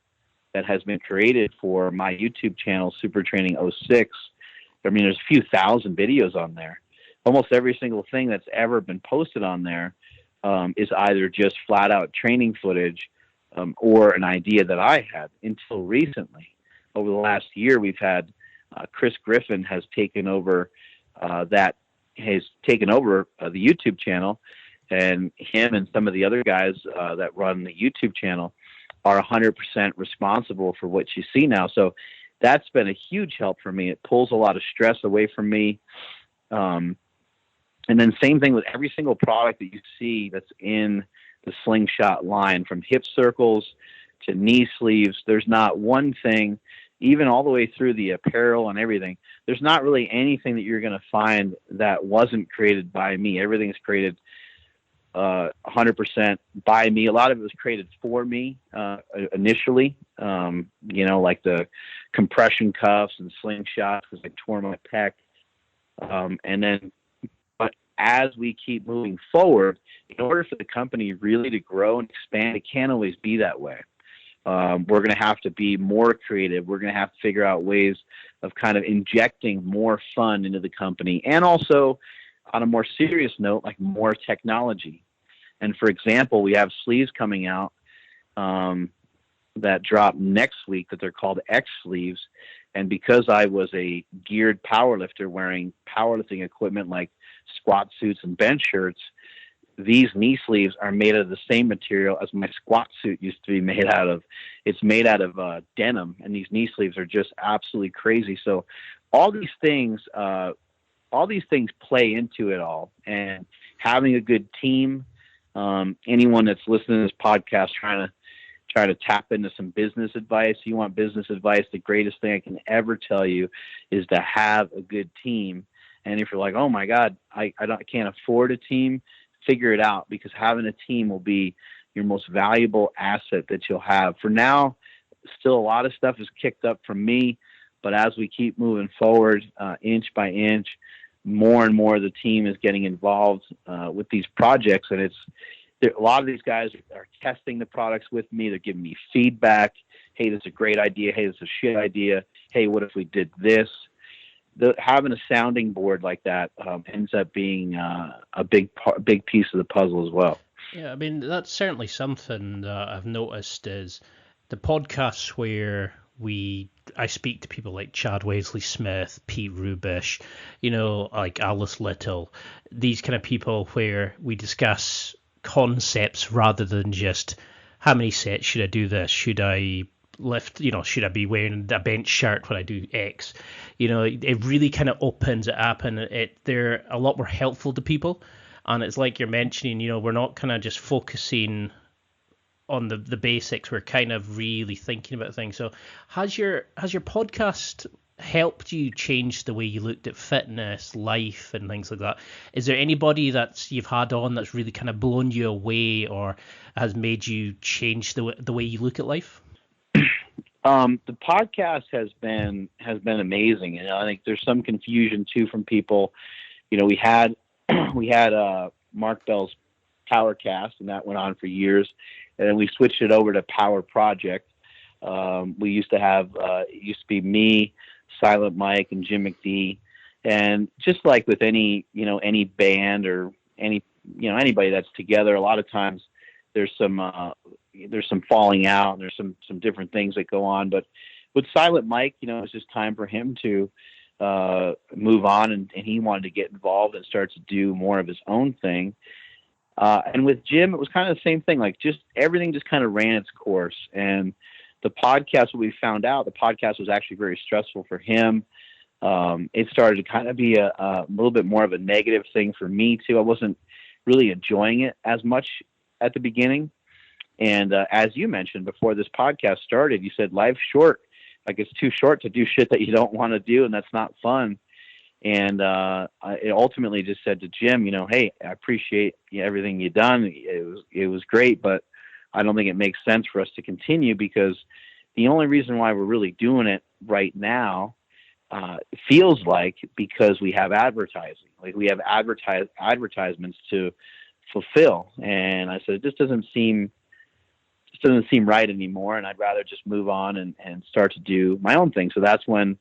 has been created for my YouTube channel, Super Training 06, I mean, there's a few thousand videos on there. Almost every single thing that's ever been posted on there is either just flat out training footage or an idea that I had until recently. Over the last year, we've had Chris Griffin has taken over the YouTube channel, and him and some of the other guys that run the YouTube channel are 100% responsible for what you see now. So that's been a huge help for me. It pulls a lot of stress away from me. And then same thing with every single product that you see that's in the Slingshot line, from hip circles to knee sleeves. There's not one thing, even all the way through the apparel and everything. There's not really anything that you're going to find that wasn't created by me. Everything's created 100% by me. A lot of it was created for me initially, like the compression cuffs and slingshots because I tore my pec. And then, but as we keep moving forward, in order for the company really to grow and expand, it can't always be that way. We're going to have to be more creative. We're going to have to figure out ways of kind of injecting more fun into the company. And also, on a more serious note, like more technology. And for example, we have sleeves coming out that drop next week that they're called X sleeves. And because I was a geared powerlifter wearing powerlifting equipment like squat suits and bench shirts, these knee sleeves are made out of the same material as my squat suit used to be made out of. It's made out of denim, and these knee sleeves are just absolutely crazy. So all these things play into it all. And having a good team, anyone that's listening to this podcast trying to tap into some business advice, you want business advice, the greatest thing I can ever tell you is to have a good team. And if you're like, oh my God, I can't afford a team, figure it out, because having a team will be your most valuable asset that you'll have. For now, still a lot of stuff is kicked up from me, but as we keep moving forward, inch by inch, more and more of the team is getting involved with these projects. And a lot of these guys are testing the products with me. They're giving me feedback. Hey, this is a great idea. Hey, this is a shit idea. Hey, what if we did this? Having a sounding board like that ends up being a big piece of the puzzle as well. Yeah, I mean, that's certainly something that I've noticed is the podcasts where I speak to people like Chad Wesley Smith, Pete Rubish, like Alice Little, these kind of people where we discuss concepts rather than just how many sets should I do this? Should I lift, should I be wearing a bench shirt when I do X? It really kind of opens it up, and they're a lot more helpful to people. And it's like you're mentioning, we're not kind of just focusing on the basics. We're kind of really thinking about things. So has your podcast helped you change the way you looked at fitness, life, and things like that? Is there anybody that you've had on that's really kind of blown you away or has made you change the way you look at life? The podcast has been amazing, and I think there's some confusion too from people. We had Mark Bell's Powercast, and that went on for years, and then we switched it over to Power Project. We used to have it used to be me, Silent Mike, and Jim McD, and just like with any band or anybody that's together, a lot of times there's some falling out, and there's some different things that go on. But with Silent Mike, it's just time for him to move on, and he wanted to get involved and start to do more of his own thing. And with Jim, it was kind of the same thing. Like just everything just kind of ran its course. And the podcast, what we found out, the podcast was actually very stressful for him. It started to kind of be a little bit more of a negative thing for me too. I wasn't really enjoying it as much at the beginning. And as you mentioned before this podcast started, you said life's short. Like it's too short to do shit that you don't want to do, and that's not fun. And it ultimately just said to Jim, hey, I appreciate everything you've done. It was great, but I don't think it makes sense for us to continue, because the only reason why we're really doing it right now feels like because we have advertising, like we have advertisements to fulfill. And I said, this doesn't seem right anymore, and I'd rather just move on and start to do my own thing. So that's when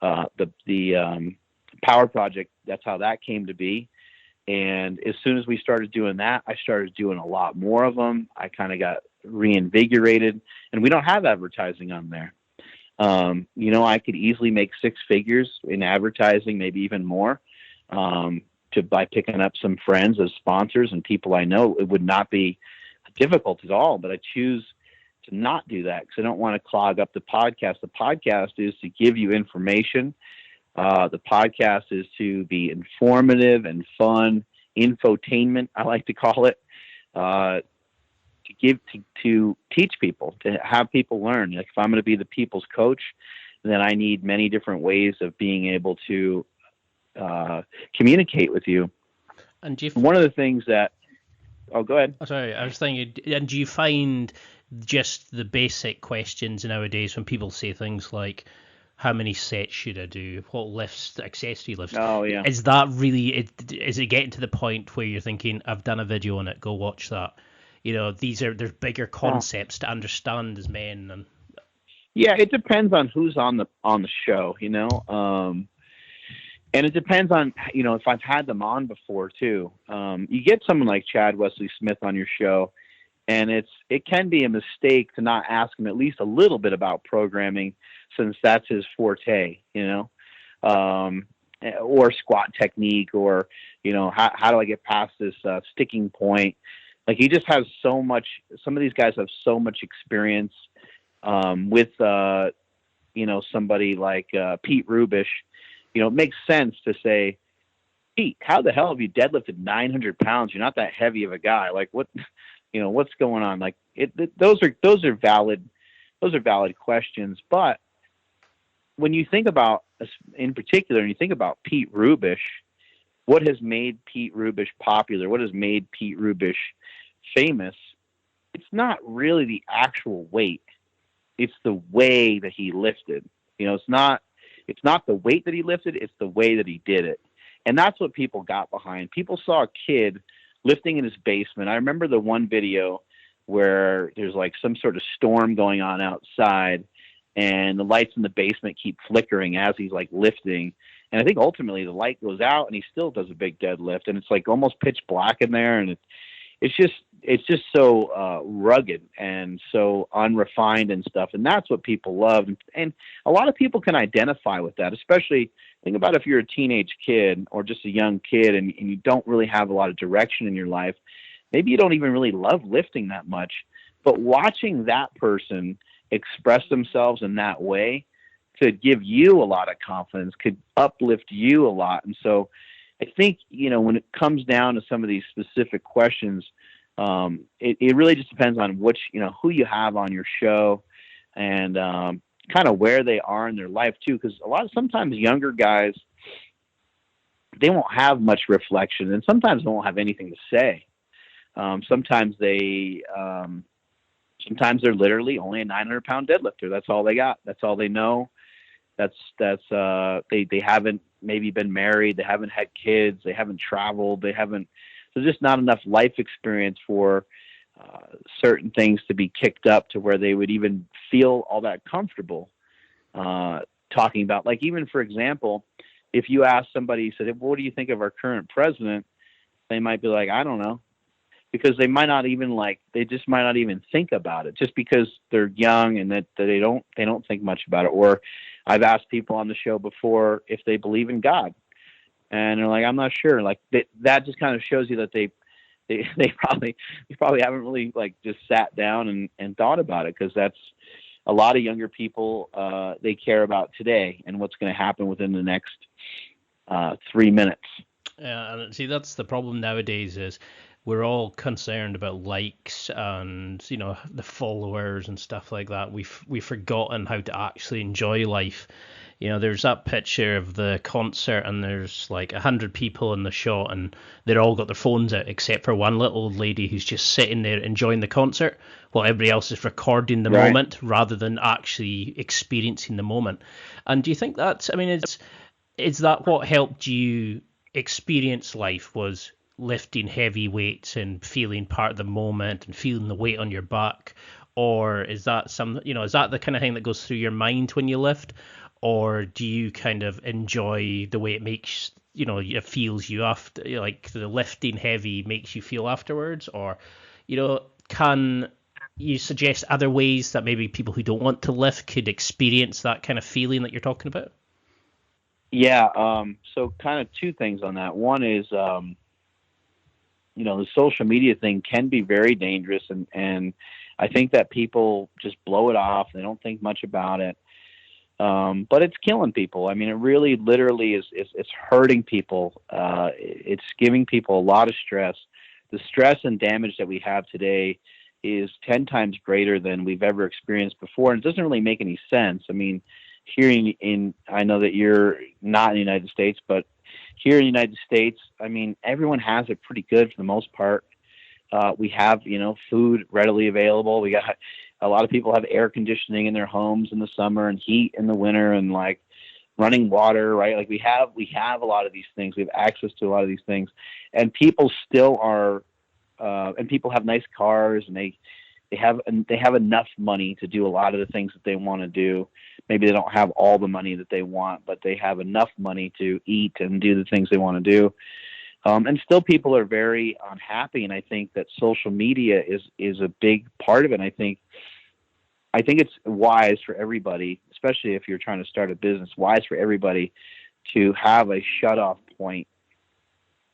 the Power Project, that's how that came to be. And as soon as we started doing that, I started doing a lot more of them. I kind of got reinvigorated, and we don't have advertising on there. I could easily make six figures in advertising, maybe even more, by picking up some friends as sponsors and people I know. It would not be difficult at all, but I choose to not do that because I don't want to clog up the podcast. The podcast is to give you information. The podcast is to be informative and fun, infotainment, I like to call it, to teach people, to have people learn. Like if I'm going to be the people's coach, then I need many different ways of being able to communicate with you. And one of the things that Oh, go ahead. Oh, sorry, I was thinking, and do you find just the basic questions nowadays when people say things like, how many sets should I do? What lifts, accessory lifts? Oh, yeah. Is that really, is it getting to the point where you're thinking, I've done a video on it, go watch that? There's bigger concepts to understand as men. And Yeah, it depends on who's on the show, and it depends on if I've had them on before too. You get someone like Chad Wesley Smith on your show, and it can be a mistake to not ask him at least a little bit about programming, since that's his forte, or squat technique, or how do I get past this sticking point? Like, he just has so much. Some of these guys have so much experience with somebody like Pete Rubish. It makes sense to say, Pete, how the hell have you deadlifted 900 pounds? You're not that heavy of a guy. Like, what, what's going on? Like, those are valid questions. But when you think about, in particular, and you think about Pete Rubish, what has made Pete Rubish popular? What has made Pete Rubish famous? It's not really the actual weight. It's the way that he lifted. It's not the weight that he lifted. It's the way that he did it. And that's what people got behind. People saw a kid lifting in his basement. I remember the one video where there's like some sort of storm going on outside, and the lights in the basement keep flickering as he's like lifting. And I think ultimately the light goes out and he still does a big deadlift, and it's like almost pitch black in there. And it's just so rugged and so unrefined and stuff. And that's what people love. And a lot of people can identify with that, especially think about if you're a teenage kid or just a young kid and you don't really have a lot of direction in your life. Maybe you don't even really love lifting that much, but watching that person express themselves in that way could give you a lot of confidence, could uplift you a lot. And so I think, when it comes down to some of these specific questions, it really just depends on who you have on your show, and kind of where they are in their life too. Because sometimes younger guys, they won't have much reflection, and sometimes they won't have anything to say. Sometimes they're literally only a 900-pound deadlifter. That's all they got. That's all they know. They haven't maybe been married. They haven't had kids. They haven't traveled. There's just not enough life experience for certain things to be kicked up to where they would even feel all that comfortable talking about. Like, even for example, if you ask somebody, said, "What do you think of our current president?" They might be like, "I don't know," because they might not even they just might not even think about it, just because they're young and that they don't think much about it. Or I've asked people on the show before if they believe in God, and they're like, "I'm not sure." Like, that just kind of shows you that they probably haven't really just sat down and thought about it, because that's a lot of younger people. They care about today and what's going to happen within the next 3 minutes. Yeah, and see, that's the problem nowadays, is we're all concerned about likes and the followers and stuff like that. We've forgotten how to actually enjoy life. There's that picture of the concert, and there's like 100 people in the shot, and they're all got their phones out except for one little old lady who's just sitting there enjoying the concert, while everybody else is recording the moment rather than actually experiencing the moment. And do you think that's, is that what helped you experience life, was lifting heavy weights and feeling part of the moment and feeling the weight on your back? Or is that is that the kind of thing that goes through your mind when you lift? Or do you kind of enjoy the way it makes, it feels you after, like the lifting heavy makes you feel afterwards? Or, can you suggest other ways that maybe people who don't want to lift could experience that kind of feeling that you're talking about? Yeah. So kind of two things on that. One is, the social media thing can be very dangerous, and I think that people just blow it off. They don't think much about it. But it's killing people. It really literally is it's hurting people. It's giving people a lot of stress. The stress and damage that we have today is 10 times greater than we've ever experienced before. And it doesn't really make any sense. Here I know that you're not in the United States, but here in the United States, everyone has it pretty good for the most part. We have, food readily available. We got a lot of people have air conditioning in their homes in the summer and heat in the winter and like running water, right? Like we have a lot of these things. We have access to a lot of these things, and people still are, and people have nice cars, and they have enough money to do a lot of the things that they want to do. Maybe they don't have all the money that they want, but they have enough money to eat and do the things they want to do. And still, people are very unhappy, and I think that social media is a big part of it. And I think it's wise for everybody, especially if you're trying to start a business, wise for everybody to have a shut off point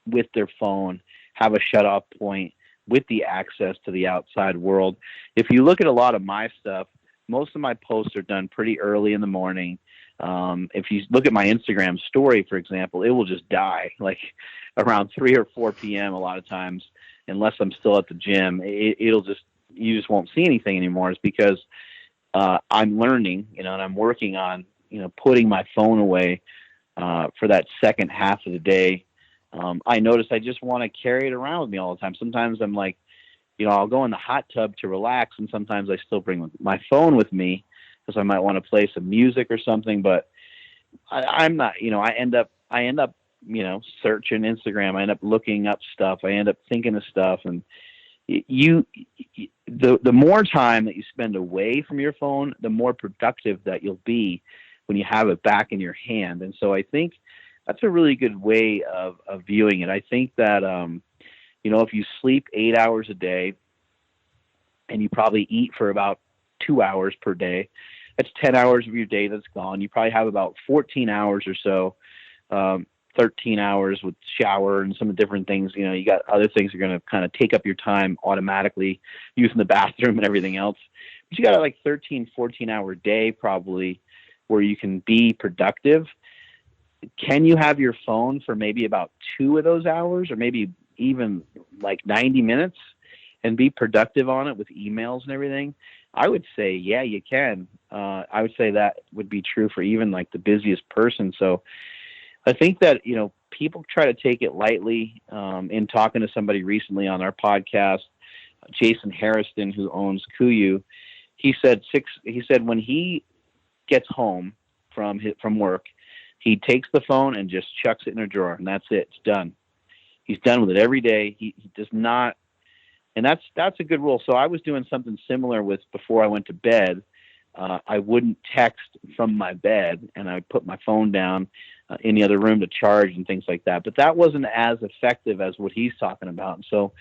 with their phone, have a shut off point with the access to the outside world. If you look at a lot of my stuff, most of my posts are done pretty early in the morning. If you look at my Instagram story, for example, it will just die like around 3 or 4 p.m. a lot of times, unless I'm still at the gym. You just won't see anything anymore. It's because I'm learning, and I'm working on, putting my phone away for that second half of the day. I notice I just want to carry it around with me all the time. Sometimes I'm like, I'll go in the hot tub to relax, and sometimes I still bring my phone with me because I might want to play some music or something. But I'm not, I end up, searching Instagram. I end up looking up stuff. I end up thinking of stuff, and the more time that you spend away from your phone, the more productive that you'll be when you have it back in your hand. And so I think that's a really good way of viewing it. I think that, if you sleep 8 hours a day and you probably eat for about 2 hours per day, that's 10 hours of your day that's gone. You probably have about 14 hours or so, 13 hours with shower and some different things. You got other things that are going to kind of take up your time automatically, using the bathroom and everything else. But you got a like 13, 14-hour day probably where you can be productive. Can you have your phone for maybe about 2 of those hours, or maybe even like 90 minutes, and be productive on it with emails and everything? I would say, yeah, you can. I would say that would be true for even like the busiest person. So I think that, people try to take it lightly. In talking to somebody recently on our podcast, Jason Harrison, who owns Kuyu, he said when he gets home from work, he takes the phone and just chucks it in a drawer, and that's it. It's done. He's done with it every day. He does not, and that's a good rule. So I was doing something similar with before I went to bed. I wouldn't text from my bed, and I would put my phone down in the other room to charge and things like that. But that wasn't as effective as what he's talking about. And so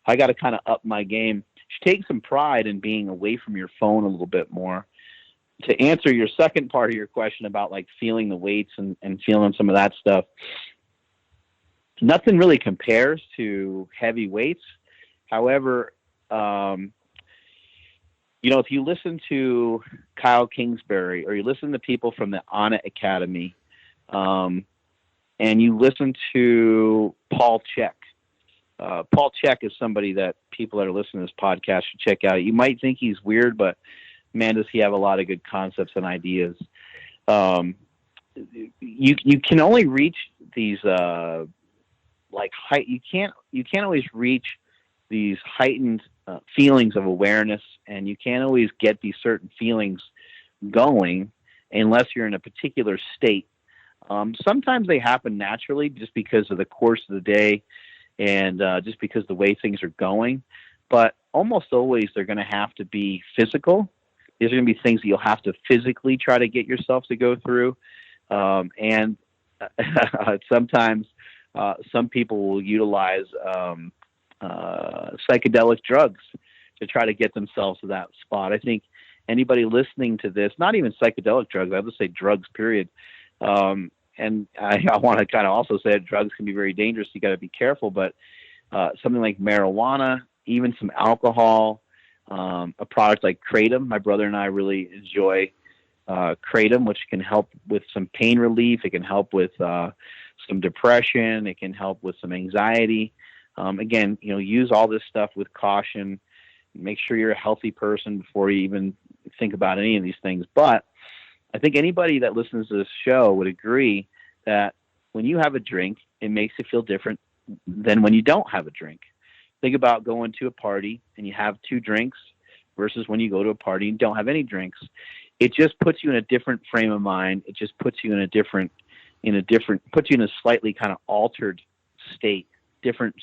I got to kind of up my game. Take some pride in being away from your phone a little bit more. To answer your second part of your question about like feeling the weights and feeling some of that stuff, nothing really compares to heavy weights. However, if you listen to Kyle Kingsbury, or you listen to people from the Onnit Academy, and you listen to Paul Chek. Paul Chek is somebody that people that are listening to this podcast should check out. You might think he's weird, but man, does he have a lot of good concepts and ideas. You can only reach these you can't always reach these heightened feelings of awareness, and you can't always get these certain feelings going unless you're in a particular state. Sometimes they happen naturally just because of the course of the day and just because of the way things are going. But almost always they're going to have to be physical. These are going to be things that you'll have to physically try to get yourself to go through. And sometimes some people will utilize psychedelic drugs to try to get themselves to that spot. I think anybody listening to this, not even psychedelic drugs, I would say drugs, period. And I want to kind of also say that drugs can be very dangerous. You got to be careful, but something like marijuana, even some alcohol, a product like Kratom. My brother and I really enjoy Kratom, which can help with some pain relief. It can help with some depression. It can help with some anxiety. Again, use all this stuff with caution. Make sure you're a healthy person before you even think about any of these things. But I think anybody that listens to this show would agree that when you have a drink, it makes you feel different than when you don't have a drink. Think about going to a party and you have 2 drinks versus when you go to a party and don't have any drinks. It just puts you in a different frame of mind. It just puts you puts you in a slightly kind of altered state, different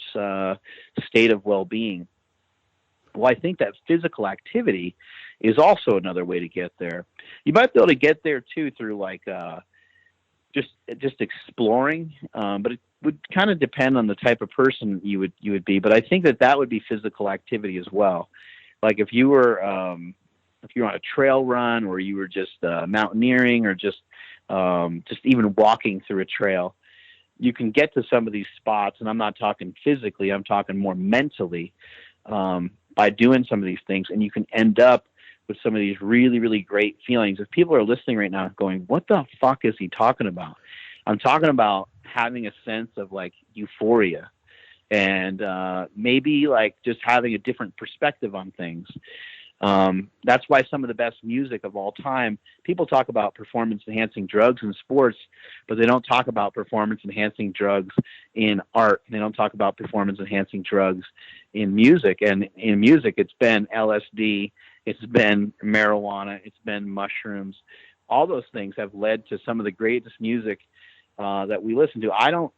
state of well-being. Well, I think that physical activity is also another way to get there. You might be able to get there too through like just exploring, but it would kind of depend on the type of person you would be. But I think that would be physical activity as well. Like if you were on a trail run, or you were just mountaineering, or just even walking through a trail, you can get to some of these spots. And I'm not talking physically; I'm talking more mentally, by doing some of these things, and you can end up with some of these really, really great feelings. If people are listening right now going, what the fuck is he talking about? I'm talking about having a sense of like euphoria, and maybe like just having a different perspective on things. That's why some of the best music of all time, people talk about performance enhancing drugs in sports, but they don't talk about performance enhancing drugs in art. They don't talk about performance enhancing drugs in music. And in music, it's been LSD, it's been marijuana, it's been mushrooms. All those things have led to some of the greatest music that we listen to. I don't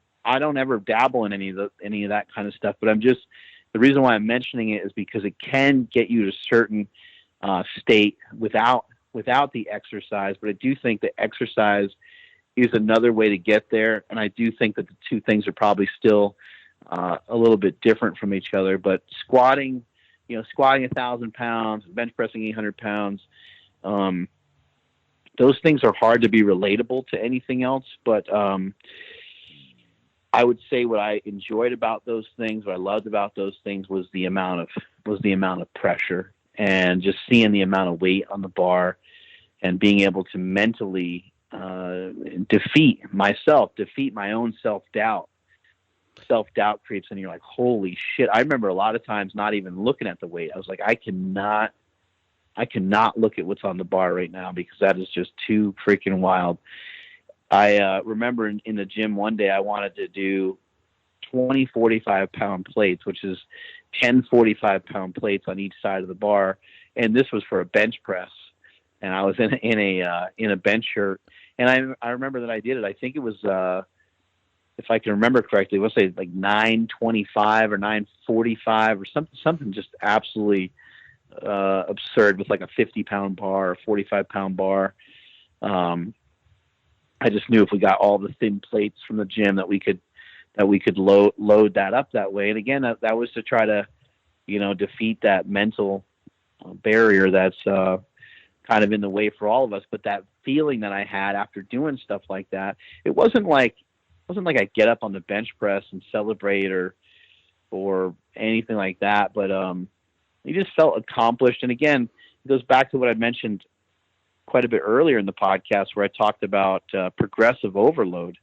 ever dabble in any of that kind of stuff, but the reason why I'm mentioning it is because it can get you to a certain state without the exercise. But I do think that exercise is another way to get there, and I do think that the two things are probably still a little bit different from each other. But squatting 1,000 pounds, bench pressing 800 pounds, those things are hard to be relatable to anything else. But I would say what I enjoyed about those things, what I loved about those things, was the amount of pressure, and just seeing the amount of weight on the bar, and being able to mentally defeat my own self-doubt. Self-doubt creeps in. You're like, holy shit. I remember a lot of times not even looking at the weight. I was like, I cannot look at what's on the bar right now, because that is just too freaking wild. I remember in the gym one day, I wanted to do 20 45-pound plates, which is 10 45-pound plates on each side of the bar. And this was for a bench press. And I was in a bench shirt. And I remember that I did it. I think it was, if I can remember correctly, let's say like 925 or 945 or something just absolutely absurd, with like a 50-pound bar or 45-pound bar. I just knew if we got all the thin plates from the gym that we could load that up that way. And again, that was to try to, defeat that mental barrier that's kind of in the way for all of us. But that feeling that I had after doing stuff like that, it wasn't like I get up on the bench press and celebrate or anything like that. But you just felt accomplished. And again, it goes back to what I mentioned quite a bit earlier in the podcast, where I talked about progressive overload.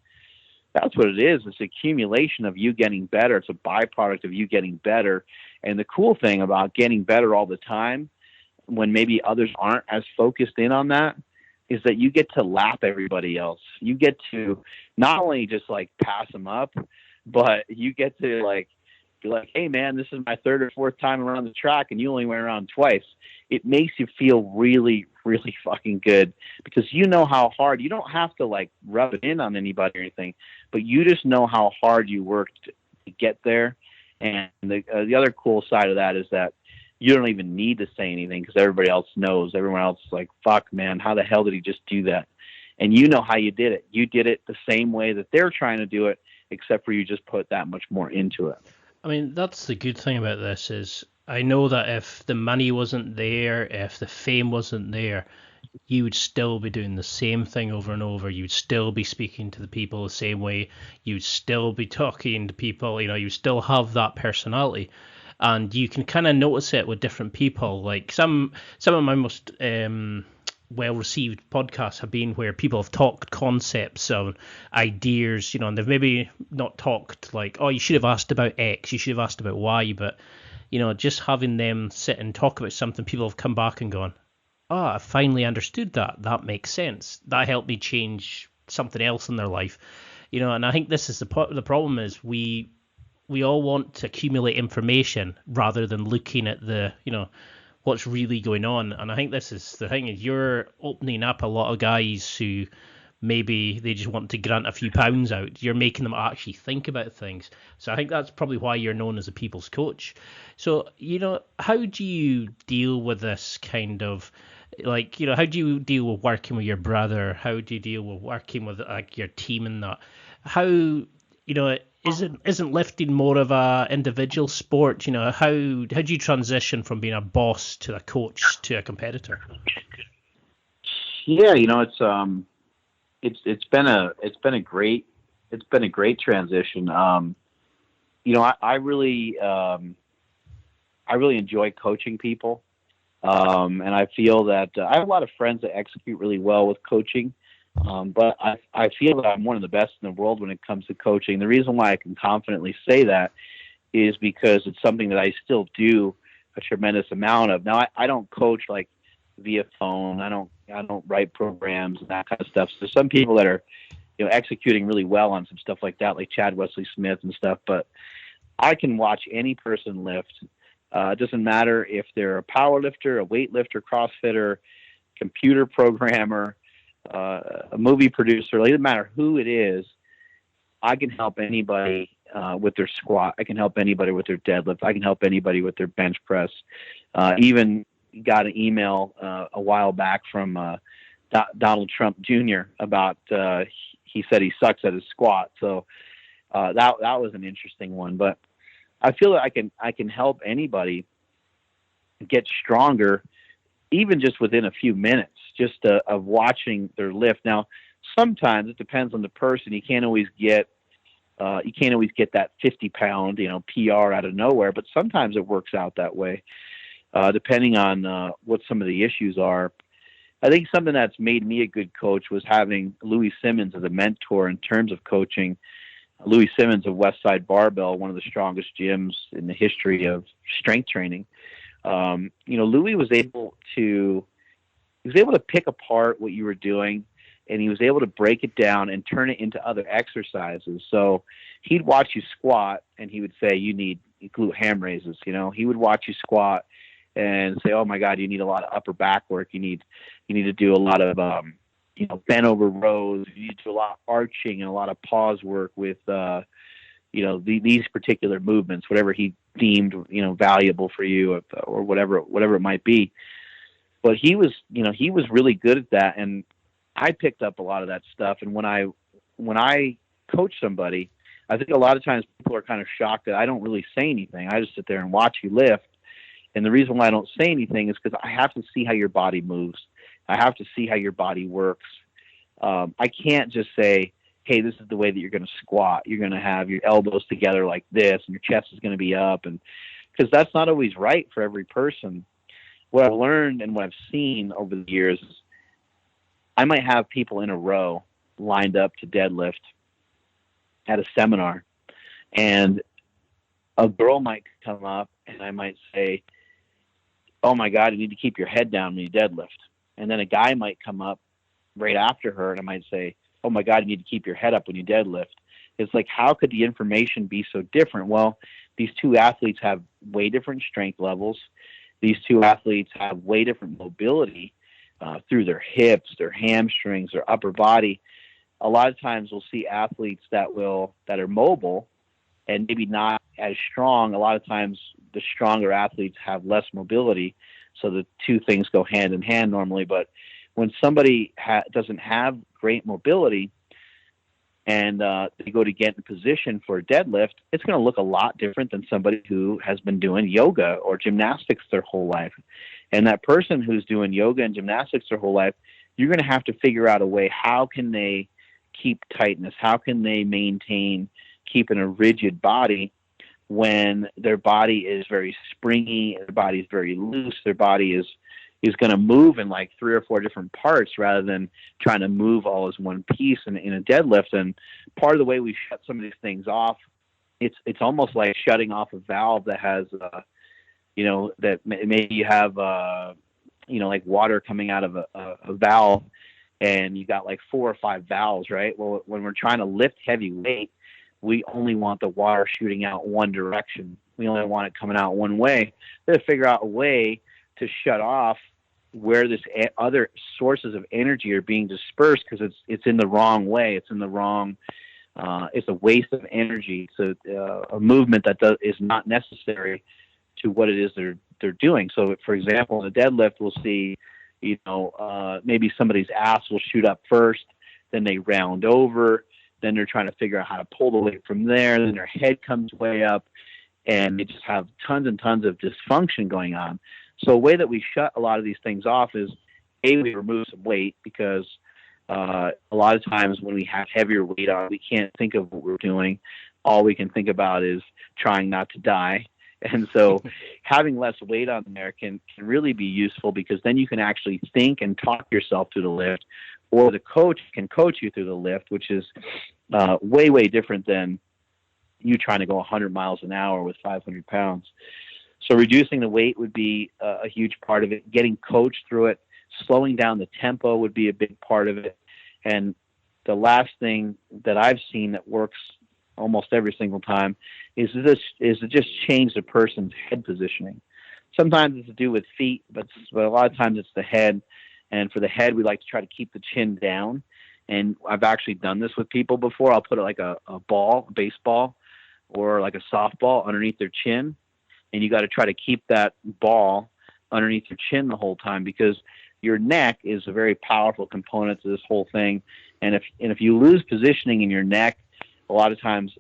That's what it is. It's accumulation of you getting better. It's a byproduct of you getting better. And the cool thing about getting better all the time, when maybe others aren't as focused in on that, is that you get to lap everybody else. You get to not only just like pass them up, but you get to like be like, hey man, this is my third or fourth time around the track and you only went around twice. It makes you feel really, really fucking good, because you know how hard. You don't have to like rub it in on anybody or anything, but you just know how hard you worked to get there. And the other cool side of that is that you don't even need to say anything, because everybody else knows. Everyone else is like, fuck man, how the hell did he just do that? And you know how you did it. You did it the same way that they're trying to do it, except for you just put that much more into it. I mean, that's the good thing about this is I know that if the money wasn't there, if the fame wasn't there, you would still be doing the same thing over and over. You'd still be speaking to the people the same way. You'd still be talking to people, you still have that personality. And you can kind of notice it with different people. Like some of my most well-received podcasts have been where people have talked concepts or ideas, and they've maybe not talked like, oh, you should have asked about X, you should have asked about Y, but just having them sit and talk about something, people have come back and gone, oh, I finally understood that. That makes sense. That helped me change something else in their life. And I think this is the problem is we we all want to accumulate information rather than looking at the, what's really going on. And I think this is the thing, is you're opening up a lot of guys who maybe they just want to grunt a few pounds out. You're making them actually think about things. So I think that's probably why you're known as a people's coach. So, how do you deal with this kind of, how do you deal with working with your brother? How do you deal with working with your team and that? How, isn't lifting more of a individual sport? How do you transition from being a boss to a coach to a competitor? Yeah, it's been a great transition. I really enjoy coaching people, and I feel that I have a lot of friends that execute really well with coaching, but I feel that I'm one of the best in the world when it comes to coaching. The reason why I can confidently say that is because it's something that I still do a tremendous amount of. Now I don't coach like via phone. I don't write programs and that kind of stuff. So some people that are, executing really well on some stuff like that, like Chad Wesley Smith and stuff. But I can watch any person lift. It doesn't matter if they're a power lifter, a weightlifter, CrossFitter, computer programmer, a movie producer. It doesn't matter who it is. I can help anybody with their squat. I can help anybody with their deadlift. I can help anybody with their bench press. Even got an email a while back from Donald Trump Jr. about he said he sucks at his squat. So that was an interesting one. But I feel that I can help anybody get stronger, even just within a few minutes, just of watching their lift. Now, sometimes it depends on the person. You can't always get that 50-pound PR out of nowhere, but sometimes it works out that way. Depending on what some of the issues are. I think something that's made me a good coach was having Louis Simmons as a mentor in terms of coaching. Louis Simmons of Westside Barbell, one of the strongest gyms in the history of strength training. Louis was able to pick apart what you were doing, and he was able to break it down and turn it into other exercises. So he'd watch you squat, and he would say, you need glute ham raises. He would watch you squat and say, oh my God, you need a lot of upper back work. You need to do a lot of, bent over rows. You need to do a lot of arching and a lot of pause work with, these particular movements, whatever he deemed, valuable for you or whatever it might be. But he was really good at that. And I picked up a lot of that stuff. And when I coach somebody, I think a lot of times people are kind of shocked that I don't really say anything. I just sit there and watch you lift. And the reason why I don't say anything is because I have to see how your body moves. I have to see how your body works. I can't just say, hey, this is the way that you're going to squat. You're going to have your elbows together like this, and your chest is going to be up. And because that's not always right for every person. What I've learned and what I've seen over the years is I might have people in a row lined up to deadlift at a seminar, and a girl might come up and I might say, oh my God, you need to keep your head down when you deadlift. And then a guy might come up right after her and I might say, oh my God, you need to keep your head up when you deadlift. It's like, how could the information be so different? Well, these two athletes have way different strength levels. These two athletes have way different mobility through their hips, their hamstrings, their upper body. A lot of times we'll see athletes that are mobile and maybe not as strong. A lot of times the stronger athletes have less mobility. So the two things go hand in hand normally. But when somebody doesn't have great mobility and they go to get in position for a deadlift, it's going to look a lot different than somebody who has been doing yoga or gymnastics their whole life. And that person who's doing yoga and gymnastics their whole life, you're going to have to figure out a way, how can they keep tightness? How can they maintain keeping a rigid body when their body is very springy, their body is very loose, their body is going to move in like 3 or 4 different parts rather than trying to move all as one piece in a deadlift. And part of the way we shut some of these things off, it's almost like shutting off a valve that has, that maybe you have, like water coming out of a valve, and you got like 4 or 5 valves, right? Well, when we're trying to lift heavy weight, we only want the water shooting out one direction. We only want it coming out one way. They figure out a way to shut off where this other sources of energy are being dispersed, because it's in the wrong way. It's in the wrong. It's a waste of energy. It's a movement that is not necessary to what it is they're doing. So, for example, in a deadlift, we'll see, maybe somebody's ass will shoot up first, then they round over, then they're trying to figure out how to pull the weight from there, then their head comes way up, and they just have tons and tons of dysfunction going on. So a way that we shut a lot of these things off is, we remove some weight, because a lot of times when we have heavier weight on, we can't think of what we're doing. All we can think about is trying not to die. And so having less weight on there can really be useful, because then you can actually think and talk yourself through the lift, or the coach can coach you through the lift, which is way, way different than you trying to go 100 miles an hour with 500 pounds. So reducing the weight would be a huge part of it. Getting coached through it, slowing down the tempo would be a big part of it. And the last thing that I've seen that works almost every single time is to just change the person's head positioning. Sometimes it's to do with feet, but a lot of times it's the head. And for the head, we like to try to keep the chin down. And I've actually done this with people before. I'll put like a ball, a baseball, or like a softball underneath their chin. And you got to try to keep that ball underneath your chin the whole time, because your neck is a very powerful component to this whole thing. And if you lose positioning in your neck, a lot of times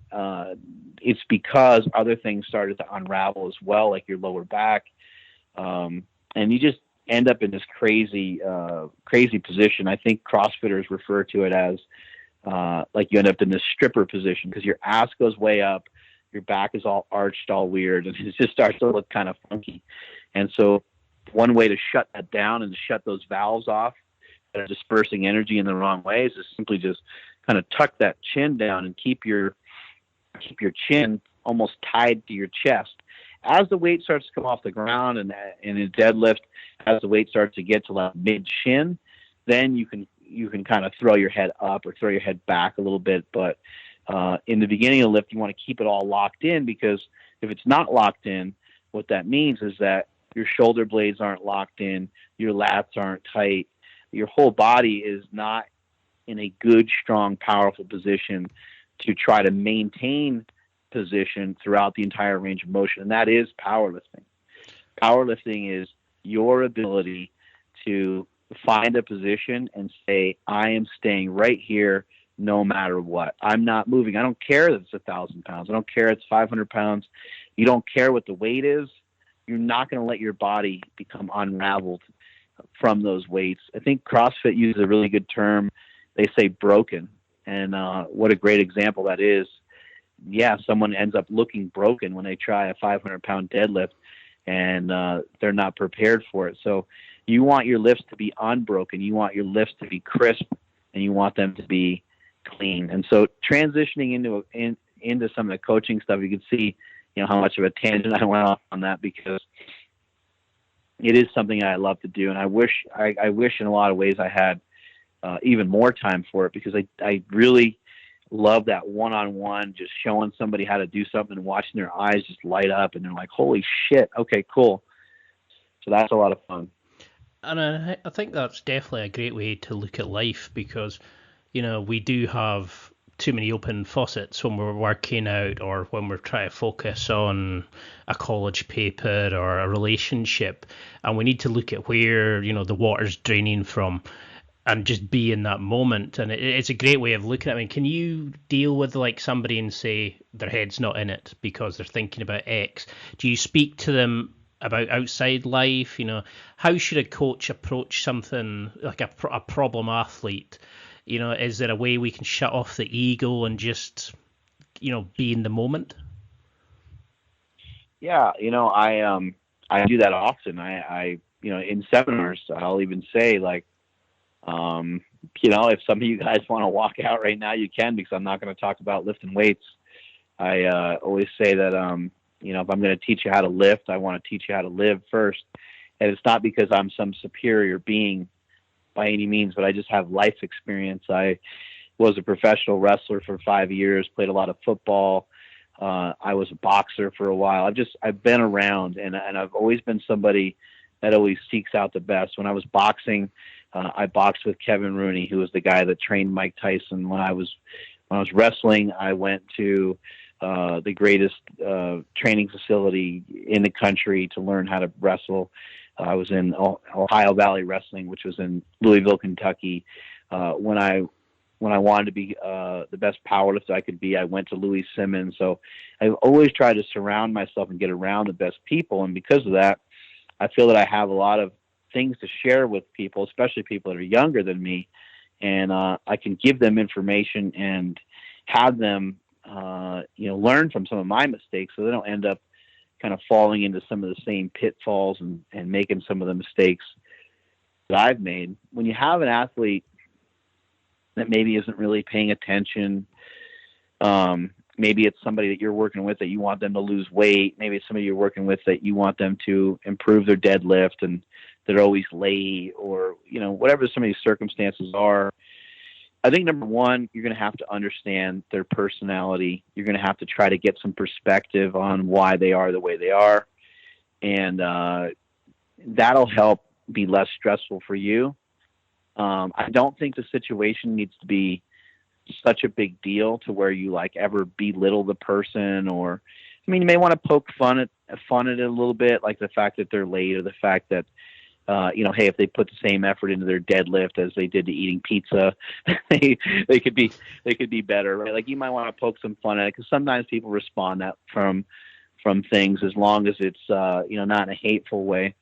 it's because other things started to unravel as well, like your lower back. And you just end up in this crazy position. I think CrossFitters refer to it as like you end up in this stripper position, because your ass goes way up, your back is all arched, all weird, and it just starts to look kind of funky. And so one way to shut that down and to shut those valves off that are dispersing energy in the wrong ways is simply just kind of tuck that chin down and keep your chin almost tied to your chest. As the weight starts to come off the ground and in a deadlift, as the weight starts to get to like mid shin, then you can kind of throw your head up or throw your head back a little bit. But in the beginning of the lift, you want to keep it all locked in, because if it's not locked in, what that means is that your shoulder blades aren't locked in, your lats aren't tight, your whole body is not in a good, strong, powerful position to try to maintain position throughout the entire range of motion. And that is powerlifting. Powerlifting is your ability to find a position and say, I am staying right here no matter what. I'm not moving. I don't care that it's 1,000 pounds. I don't care it's 500 pounds. You don't care what the weight is. You're not going to let your body become unraveled from those weights. I think CrossFit uses a really good term. They say broken. And what a great example that is. Yeah, someone ends up looking broken when they try a 500-pound deadlift, and they're not prepared for it. So you want your lifts to be unbroken. You want your lifts to be crisp, and you want them to be clean. And so transitioning into some of the coaching stuff, you can see, how much of a tangent I went off on that, because it is something I love to do. And I wish in a lot of ways I had even more time for it, because I really love that one-on-one, just showing somebody how to do something and watching their eyes just light up, and they're like, holy shit, okay, cool. So that's a lot of fun. And I think that's definitely a great way to look at life, because, we do have too many open faucets when we're working out, or when we're trying to focus on a college paper or a relationship, and we need to look at where, the water's draining from, and just be in that moment. And it's a great way of looking at it. I mean, can you deal with like somebody and say their head's not in it because they're thinking about X? Do you speak to them about outside life? How should a coach approach something like a problem athlete? Is there a way we can shut off the ego and just, be in the moment? Yeah, I do that often. I in seminars, I'll even say like, if some of you guys want to walk out right now, you can, because I'm not going to talk about lifting weights. I always say that, if I'm going to teach you how to lift, I want to teach you how to live first. And it's not because I'm some superior being by any means, but I just have life experience. I was a professional wrestler for 5 years, played a lot of football. I was a boxer for a while. I've been around, and I've always been somebody that always seeks out the best. When I was boxing, I boxed with Kevin Rooney, who was the guy that trained Mike Tyson. When I was wrestling, I went to the greatest training facility in the country to learn how to wrestle. I was in Ohio Valley Wrestling, which was in Louisville, Kentucky. When I wanted to be the best powerlifter I could be, I went to Louis Simmons. So I've always tried to surround myself and get around the best people. And because of that, I feel that I have a lot of things to share with people, especially people that are younger than me. And I can give them information and have them, learn from some of my mistakes so they don't end up kind of falling into some of the same pitfalls and making some of the mistakes that I've made. When you have an athlete that maybe isn't really paying attention. Maybe it's somebody that you're working with that you want them to lose weight. Maybe it's somebody you're working with that you want them to improve their deadlift and they're always late, or, whatever some of these circumstances are. I think number one, you're going to have to understand their personality. You're going to have to try to get some perspective on why they are the way they are. And that'll help be less stressful for you. I don't think the situation needs to be such a big deal to where you ever belittle the person, or, you may want to poke fun at it a little bit, like the fact that they're late, or the fact that, hey, if they put the same effort into their deadlift as they did to eating pizza, they could be better, right? Like, you might want to poke some fun at it, because sometimes people respond that from things, as long as it's, not in a hateful way.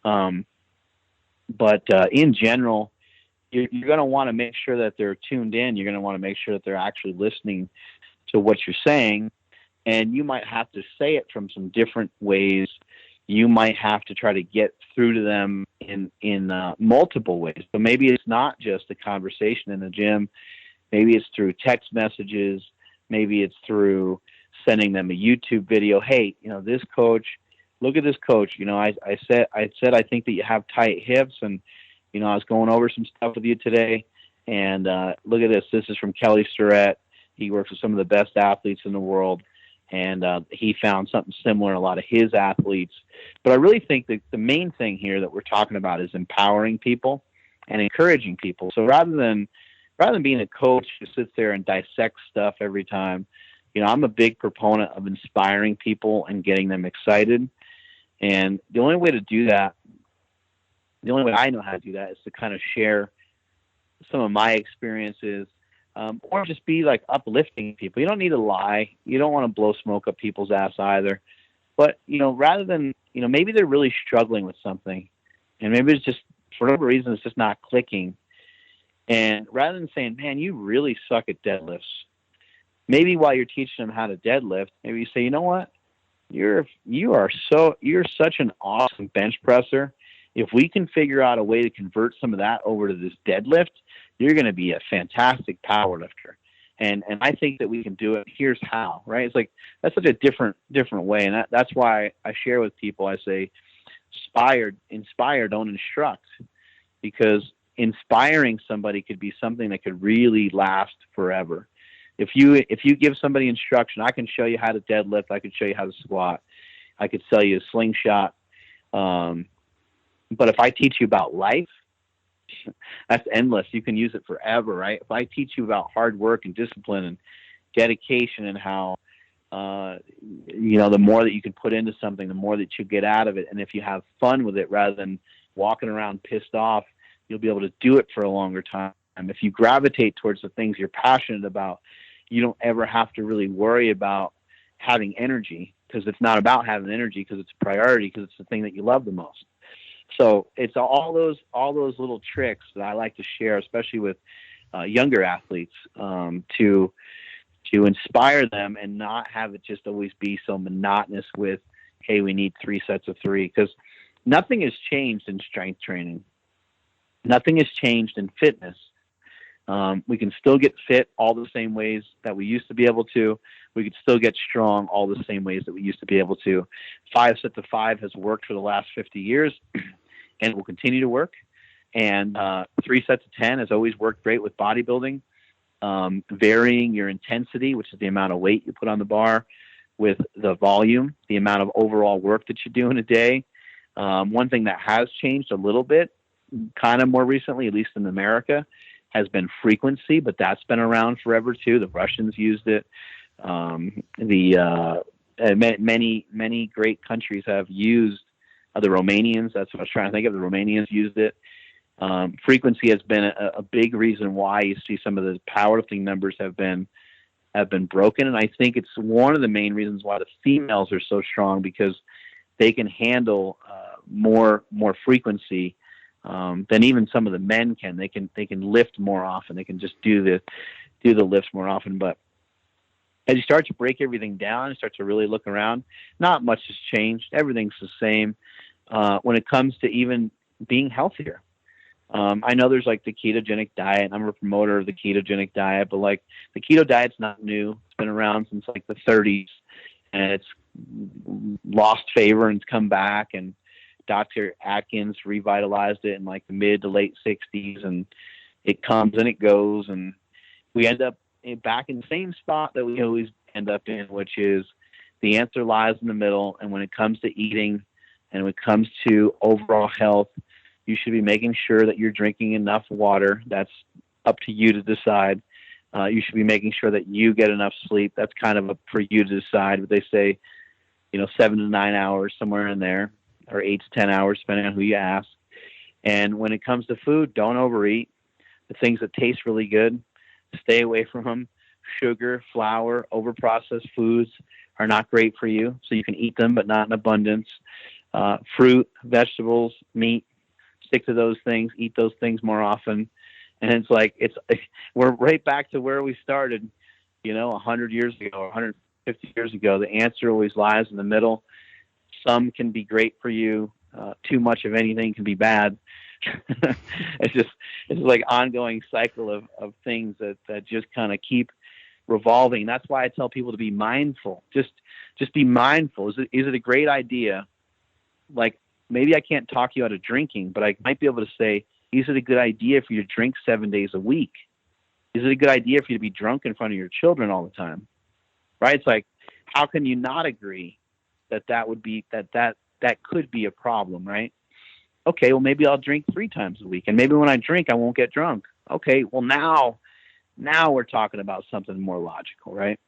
But in general, you're going to want to make sure that they're tuned in. You're going to want to make sure that they're actually listening to what you're saying. And you might have to say it from some different ways. You might have to try to get through to them in multiple ways. So maybe it's not just a conversation in the gym. Maybe it's through text messages. Maybe it's through sending them a YouTube video. Hey, this coach, look at this coach. I said I think that you have tight hips, and I was going over some stuff with you today, and look at this. This is from Kelly Starrett. He works with some of the best athletes in the world, and he found something similar in a lot of his athletes. But I really think that the main thing here that we're talking about is empowering people and encouraging people. So rather than being a coach who sits there and dissects stuff every time, I'm a big proponent of inspiring people and getting them excited. And the only way to do that, the only way I know how to do that, is to kind of share some of my experiences, or just be uplifting people. You don't need to lie. You don't want to blow smoke up people's ass either. But, rather than, maybe they're really struggling with something, and maybe it's just, for whatever reason, it's just not clicking. And rather than saying, man, you really suck at deadlifts, maybe while you're teaching them how to deadlift, maybe you say, you know what? You're such an awesome bench presser. If we can figure out a way to convert some of that over to this deadlift, you're going to be a fantastic power lifter. And I think that we can do it. Here's how, right? It's like, that's such a different way. And that's why I share with people, I say, inspire, don't instruct, because inspiring somebody could be something that could really last forever. If you give somebody instruction, I can show you how to deadlift. I can show you how to squat. I could sell you a slingshot. But if I teach you about life, that's endless. You can use it forever, right? If I teach you about hard work and discipline and dedication, and how, the more that you can put into something, the more that you get out of it. And if you have fun with it rather than walking around pissed off, you'll be able to do it for a longer time. If you gravitate towards the things you're passionate about, you don't ever have to really worry about having energy, because it's not about having energy, because it's a priority, because it's the thing that you love the most. So it's all those little tricks that I like to share, especially with younger athletes, to inspire them and not have it just always be so monotonous with, hey, we need 3 sets of 3, because nothing has changed in strength training. Nothing has changed in fitness. We can still get fit all the same ways that we used to be able to. We could still get strong all the same ways that we used to be able to. 5 sets of 5 has worked for the last 50 years and will continue to work. And 3 sets of 10 has always worked great with bodybuilding. varying your intensity, which is the amount of weight you put on the bar, with the volume, the amount of overall work that you do in a day. One thing that has changed a little bit, kind of more recently, at least in America, has been frequency, but that's been around forever too. The Russians used it. Many great countries have used the Romanians. That's what I was trying to think of. The Romanians used it. Frequency has been a big reason why you see some of the powerlifting numbers have been broken, and I think it's one of the main reasons why the females are so strong, because they can handle more frequency than even some of the men can. They can lift more often. They can just do the lifts more often. But as you start to break everything down and start to really look around, not much has changed. Everything's the same when it comes to even being healthier. I know there's like the ketogenic diet. I'm a promoter of the ketogenic diet, but like the keto diet's not new. It's been around since like the 30s, and it's lost favor and it's come back. And Dr. Atkins revitalized it in like the mid to late 60s, and it comes and it goes, and we end up back in the same spot that we always end up in, which is the answer lies in the middle. And when it comes to eating and when it comes to overall health, you should be making sure that you're drinking enough water. That's up to you to decide. You should be making sure that you get enough sleep. That's kind of for you to decide. But they say, 7 to 9 hours, somewhere in there, or 8 to 10 hours, depending on who you ask. And when it comes to food, don't overeat. The things that taste really good, stay away from them. Sugar, flour, overprocessed foods are not great for you. So you can eat them, but not in abundance. Fruit, vegetables, meat, stick to those things, eat those things more often. And it's like, we're right back to where we started, 100 years ago, or 150 years ago. The answer always lies in the middle. Some can be great for you. Too much of anything can be bad. It's like ongoing cycle of things that just kind of keep revolving. That's why I tell people to be mindful. Just be mindful. Is it a great idea? Like, maybe I can't talk you out of drinking, but I might be able to say, is it a good idea for you to drink 7 days a week? Is it a good idea for you to be drunk in front of your children all the time? Right? It's like, how can you not agree that would be, that could be a problem, right? Okay, well, maybe I'll drink 3 times a week, and maybe when I drink, I won't get drunk. Okay, well, now we're talking about something more logical, right?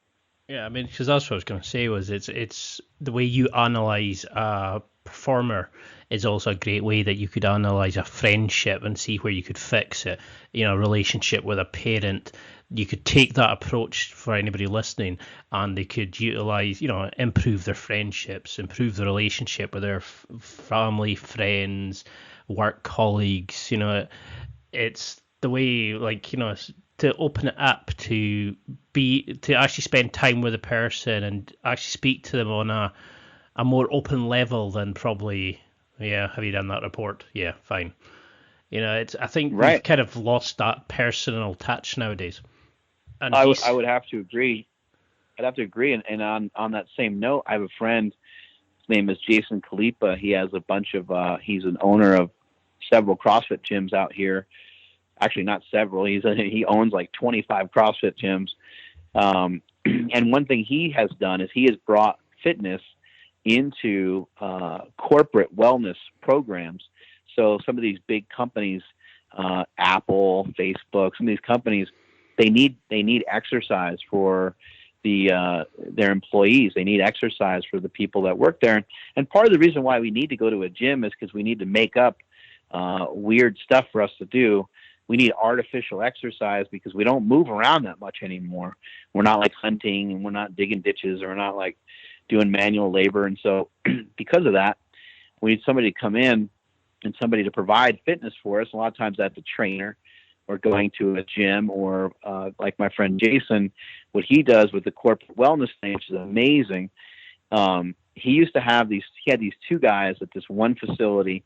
Yeah, I mean, because that's what I was going to say, was it's the way you analyze a performer is also a great way that you could analyze a friendship and see where you could fix it. A relationship with a parent, you could take that approach for anybody listening, and they could utilize, improve their friendships, improve the relationship with their family, friends, work colleagues. It's the way, like, to open it up to actually spend time with a person and actually speak to them on a more open level than probably, have you done that report? Yeah, fine. I think Right. We've kind of lost that personal touch nowadays. And I would have to agree. I'd have to agree. And on that same note, I have a friend. His name is Jason Kalipa. He has a bunch of. He's an owner of several CrossFit gyms out here. Actually, not several. He owns like 25 CrossFit gyms. And one thing he has done is he has brought fitness into corporate wellness programs. So some of these big companies, Apple, Facebook, some of these companies, they need exercise for their employees. They need exercise for the people that work there. And part of the reason why we need to go to a gym is because we need to make up weird stuff for us to do. We need artificial exercise because we don't move around that much anymore. We're not like hunting, and we're not digging ditches, or we're not like doing manual labor. And so because of that, we need somebody to come in and somebody to provide fitness for us. A lot of times that's a trainer, or going to a gym, or like my friend Jason, what he does with the corporate wellness thing, which is amazing. He had these 2 guys at this one facility.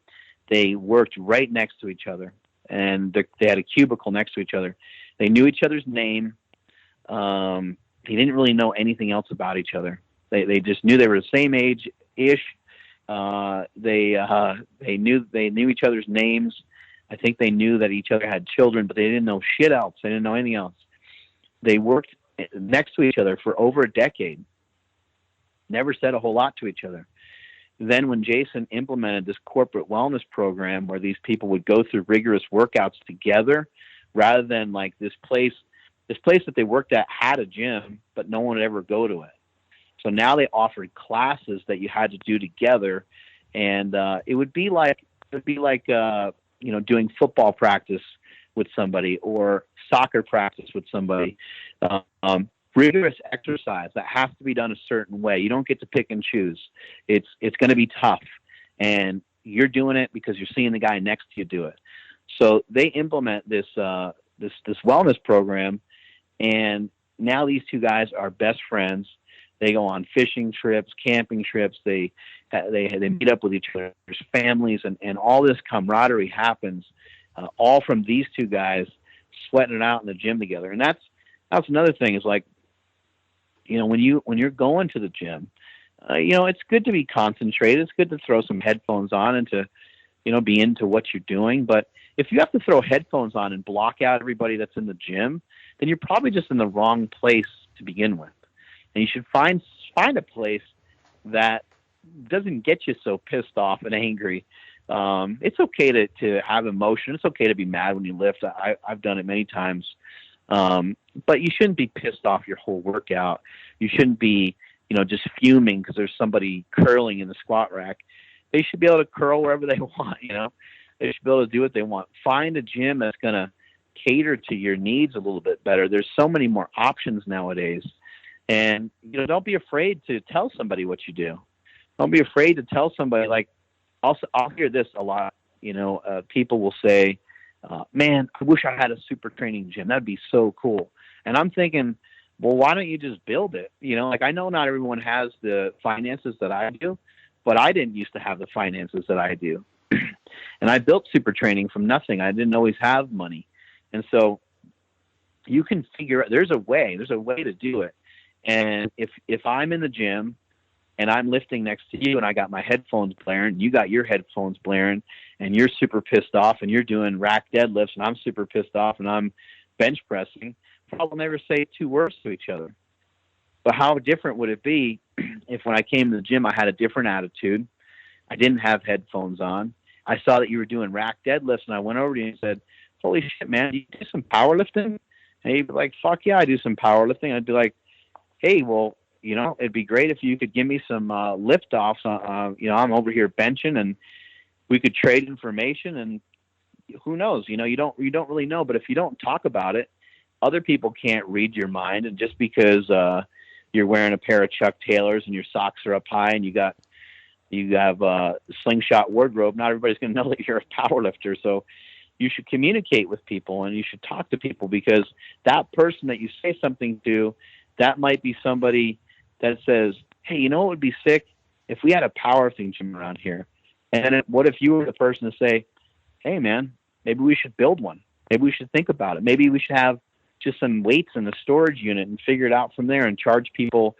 They worked right next to each other, and they had a cubicle next to each other. They knew each other's name. They didn't really know anything else about each other. They just knew they were the same age-ish. They knew each other's names. I think they knew that each other had children, but they didn't know shit else. They didn't know anything else. they worked next to each other for over a decade, never said a whole lot to each other. Then when Jason implemented this corporate wellness program where these people would go through rigorous workouts together, rather than like this place that they worked at had a gym, but no one would ever go to it. So now they offered classes that you had to do together, and it would be like doing football practice with somebody or soccer practice with somebody. Rigorous exercise that has to be done a certain way. You don't get to pick and choose. It's going to be tough, and you're doing it because you're seeing the guy next to you do it. So they implement this wellness program, and now these two guys are best friends. They go on fishing trips, camping trips. They meet up with each other's families, and all this camaraderie happens, all from these two guys sweating it out in the gym together. And that's another thing is like, when you're going to the gym, it's good to be concentrated. It's good to throw some headphones on and to, be into what you're doing. But if you have to throw headphones on and block out everybody that's in the gym, then you're probably just in the wrong place to begin with. And you should find a place that doesn't get you so pissed off and angry. It's okay to have emotion. It's okay to be mad when you lift. I've done it many times. But you shouldn't be pissed off your whole workout. You shouldn't be, just fuming because there's somebody curling in the squat rack. They should be able to curl wherever they want. They should be able to do what they want. Find a gym that's going to cater to your needs a little bit better. There's so many more options nowadays. And, don't be afraid to tell somebody what you do. Don't be afraid to tell somebody, like, I'll hear this a lot. People will say, man, I wish I had a super training gym. That'd be so cool. And I'm thinking, well, why don't you just build it? I know not everyone has the finances that I do, but I didn't used to have the finances that I do. And I built super training from nothing. I didn't always have money. And so you can figure out, there's a way to do it. And if I'm in the gym and I'm lifting next to you and I got my headphones blaring, you got your headphones blaring, and you're super pissed off and you're doing rack deadlifts and I'm super pissed off and I'm bench pressing, probably never say two words to each other. But how different would it be if when I came to the gym, I had a different attitude. I didn't have headphones on. I saw that you were doing rack deadlifts and I went over to you and said, holy shit, man, do you do some powerlifting? And you'd be like, fuck yeah, I do some powerlifting. I'd be like, hey, well, it'd be great if you could give me some lift offs. I'm over here benching and we could trade information, and who knows, you don't really know, but if you don't talk about it, other people can't read your mind. And just because you're wearing a pair of Chuck Taylors and your socks are up high and you have a slingshot wardrobe, not everybody's going to know that you're a power lifter. So you should communicate with people and you should talk to people, because that person that you say something to, that might be somebody that says, hey, what would be sick if we had a powerlifting gym around here? And what if you were the person to say, hey, man, maybe we should build one. Maybe we should think about it. Maybe we should have just some weights in the storage unit and figure it out from there and charge people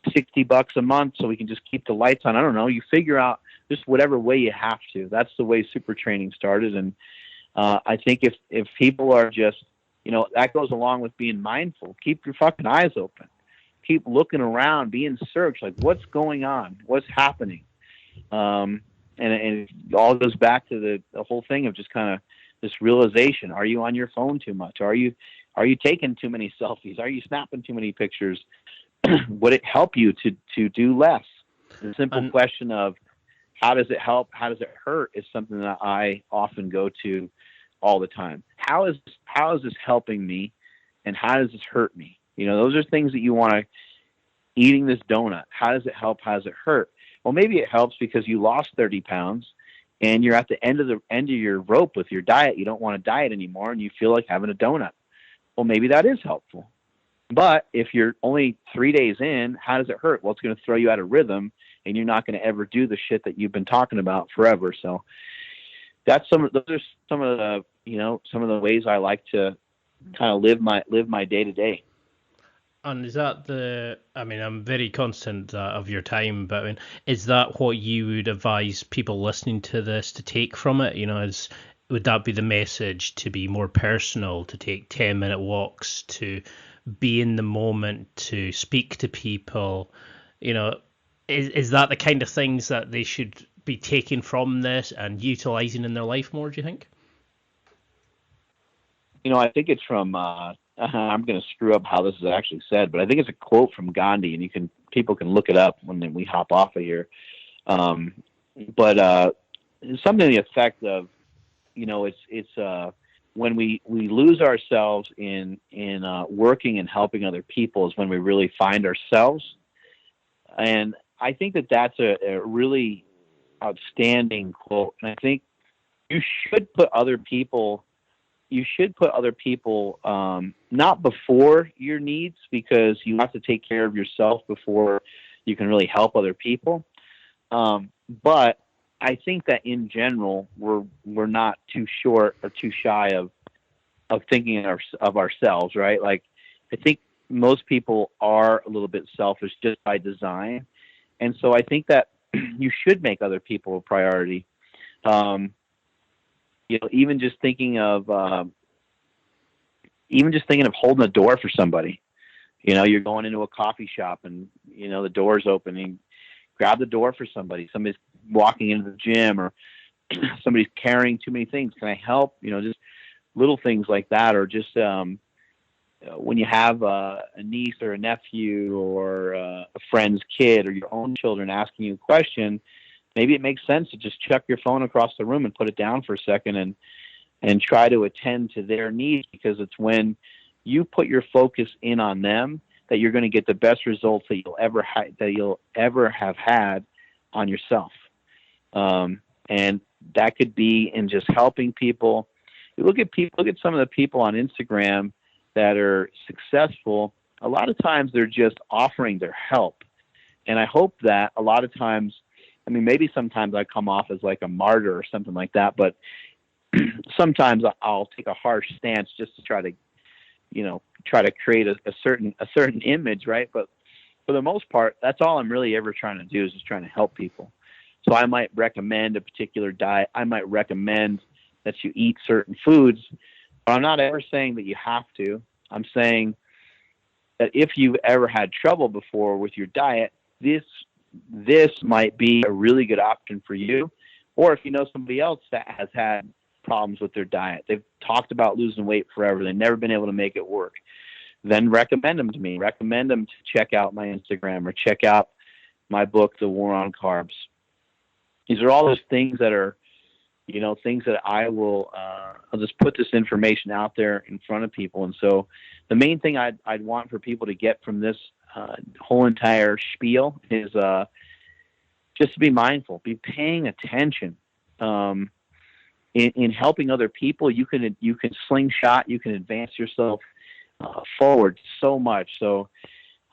$60 a month so we can just keep the lights on. I don't know. You figure out just whatever way you have to. That's the way super training started. And I think if people are just, that goes along with being mindful. Keep your fucking eyes open. Keep looking around, be in search, like what's going on, what's happening. And it all goes back to the whole thing of just kind of this realization. Are you on your phone too much? Are you taking too many selfies? Are you snapping too many pictures? Would it help you to do less? The simple question of how does it help? How does it hurt is something that I often go to all the time. How is this helping me, and how does this hurt me? Those are things that you want to. Eating this donut, how does it help? How does it hurt? Well, maybe it helps because you lost 30 pounds and you're at the end of your rope with your diet. You don't want to diet anymore and you feel like having a donut. Well, maybe that is helpful. But if you're only 3 days in, how does it hurt? Well, it's going to throw you out of rhythm and you're not going to ever do the shit that you've been talking about forever. So those are some of the ways I like to kind of live my day to day. And is that I'm very constant of your time, but is that what you would advise people listening to this to take from it? Would that be the message, to be more personal, to take 10-minute walks, to be in the moment, to speak to people. Is that the kind of things that they should be taking from this and utilizing in their life more, do you think? I think it's from, I'm going to screw up how this is actually said, but I think it's a quote from Gandhi, and people can look it up when we hop off of here. But something to the effect of, it's when we lose ourselves in working and helping other people is when we really find ourselves. And I think that's a really outstanding quote. And I think you should put other people not before your needs, because you have to take care of yourself before you can really help other people. But I think that in general, we're not too short or too shy of thinking of ourselves, right? Like, I think most people are a little bit selfish just by design. And so I think that you should make other people a priority. Even just thinking of holding a door for somebody. You're going into a coffee shop and the door's open, and grab the door for somebody. Somebody's walking into the gym, or somebody's carrying too many things. Can I help? Just little things like that, or just when you have a niece or a nephew or a friend's kid or your own children asking you a question, maybe it makes sense to just chuck your phone across the room and put it down for a second and try to attend to their needs, because it's when you put your focus in on them that you're going to get the best results that you'll ever have had on yourself. And that could be in just helping people. You look at some of the people on Instagram that are successful. A lot of times they're just offering their help. And I hope that a lot of times, maybe sometimes I come off as like a martyr or something like that, but sometimes I'll take a harsh stance just to try to create a certain image, right? But for the most part, that's all I'm really ever trying to do, is just trying to help people. So I might recommend a particular diet. I might recommend that you eat certain foods, but I'm not ever saying that you have to. I'm saying that if you've ever had trouble before with your diet, this might be a really good option for you. Or if you know somebody else that has had problems with their diet, they've talked about losing weight forever, they've never been able to make it work, then recommend them to me. Recommend them to check out my Instagram or check out my book, The War on Carbs. These are all those things that are, things that I'll just put this information out there in front of people. And so the main thing I'd want for people to get from this whole entire spiel is just to be mindful, be paying attention. In helping other people, you can slingshot, you can advance yourself forward so much. So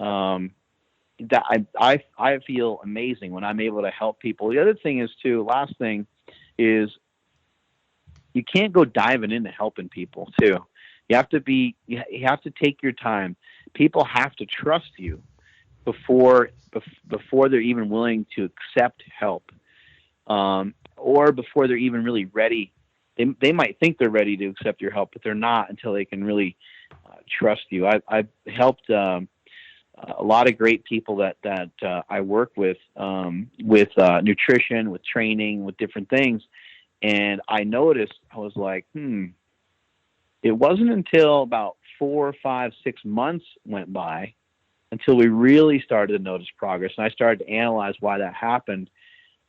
that I feel amazing when I'm able to help people. The other thing is too, last thing is, you can't go diving into helping people too. You have to take your time. People have to trust you before they're even willing to accept help, or before they're even really ready. They might think they're ready to accept your help, but they're not until they can really trust you. I've helped a lot of great people that I work with nutrition, with training, with different things. And I noticed, I was like, it wasn't until about 4, 5, 6 months went by until we really started to notice progress. And I started to analyze why that happened.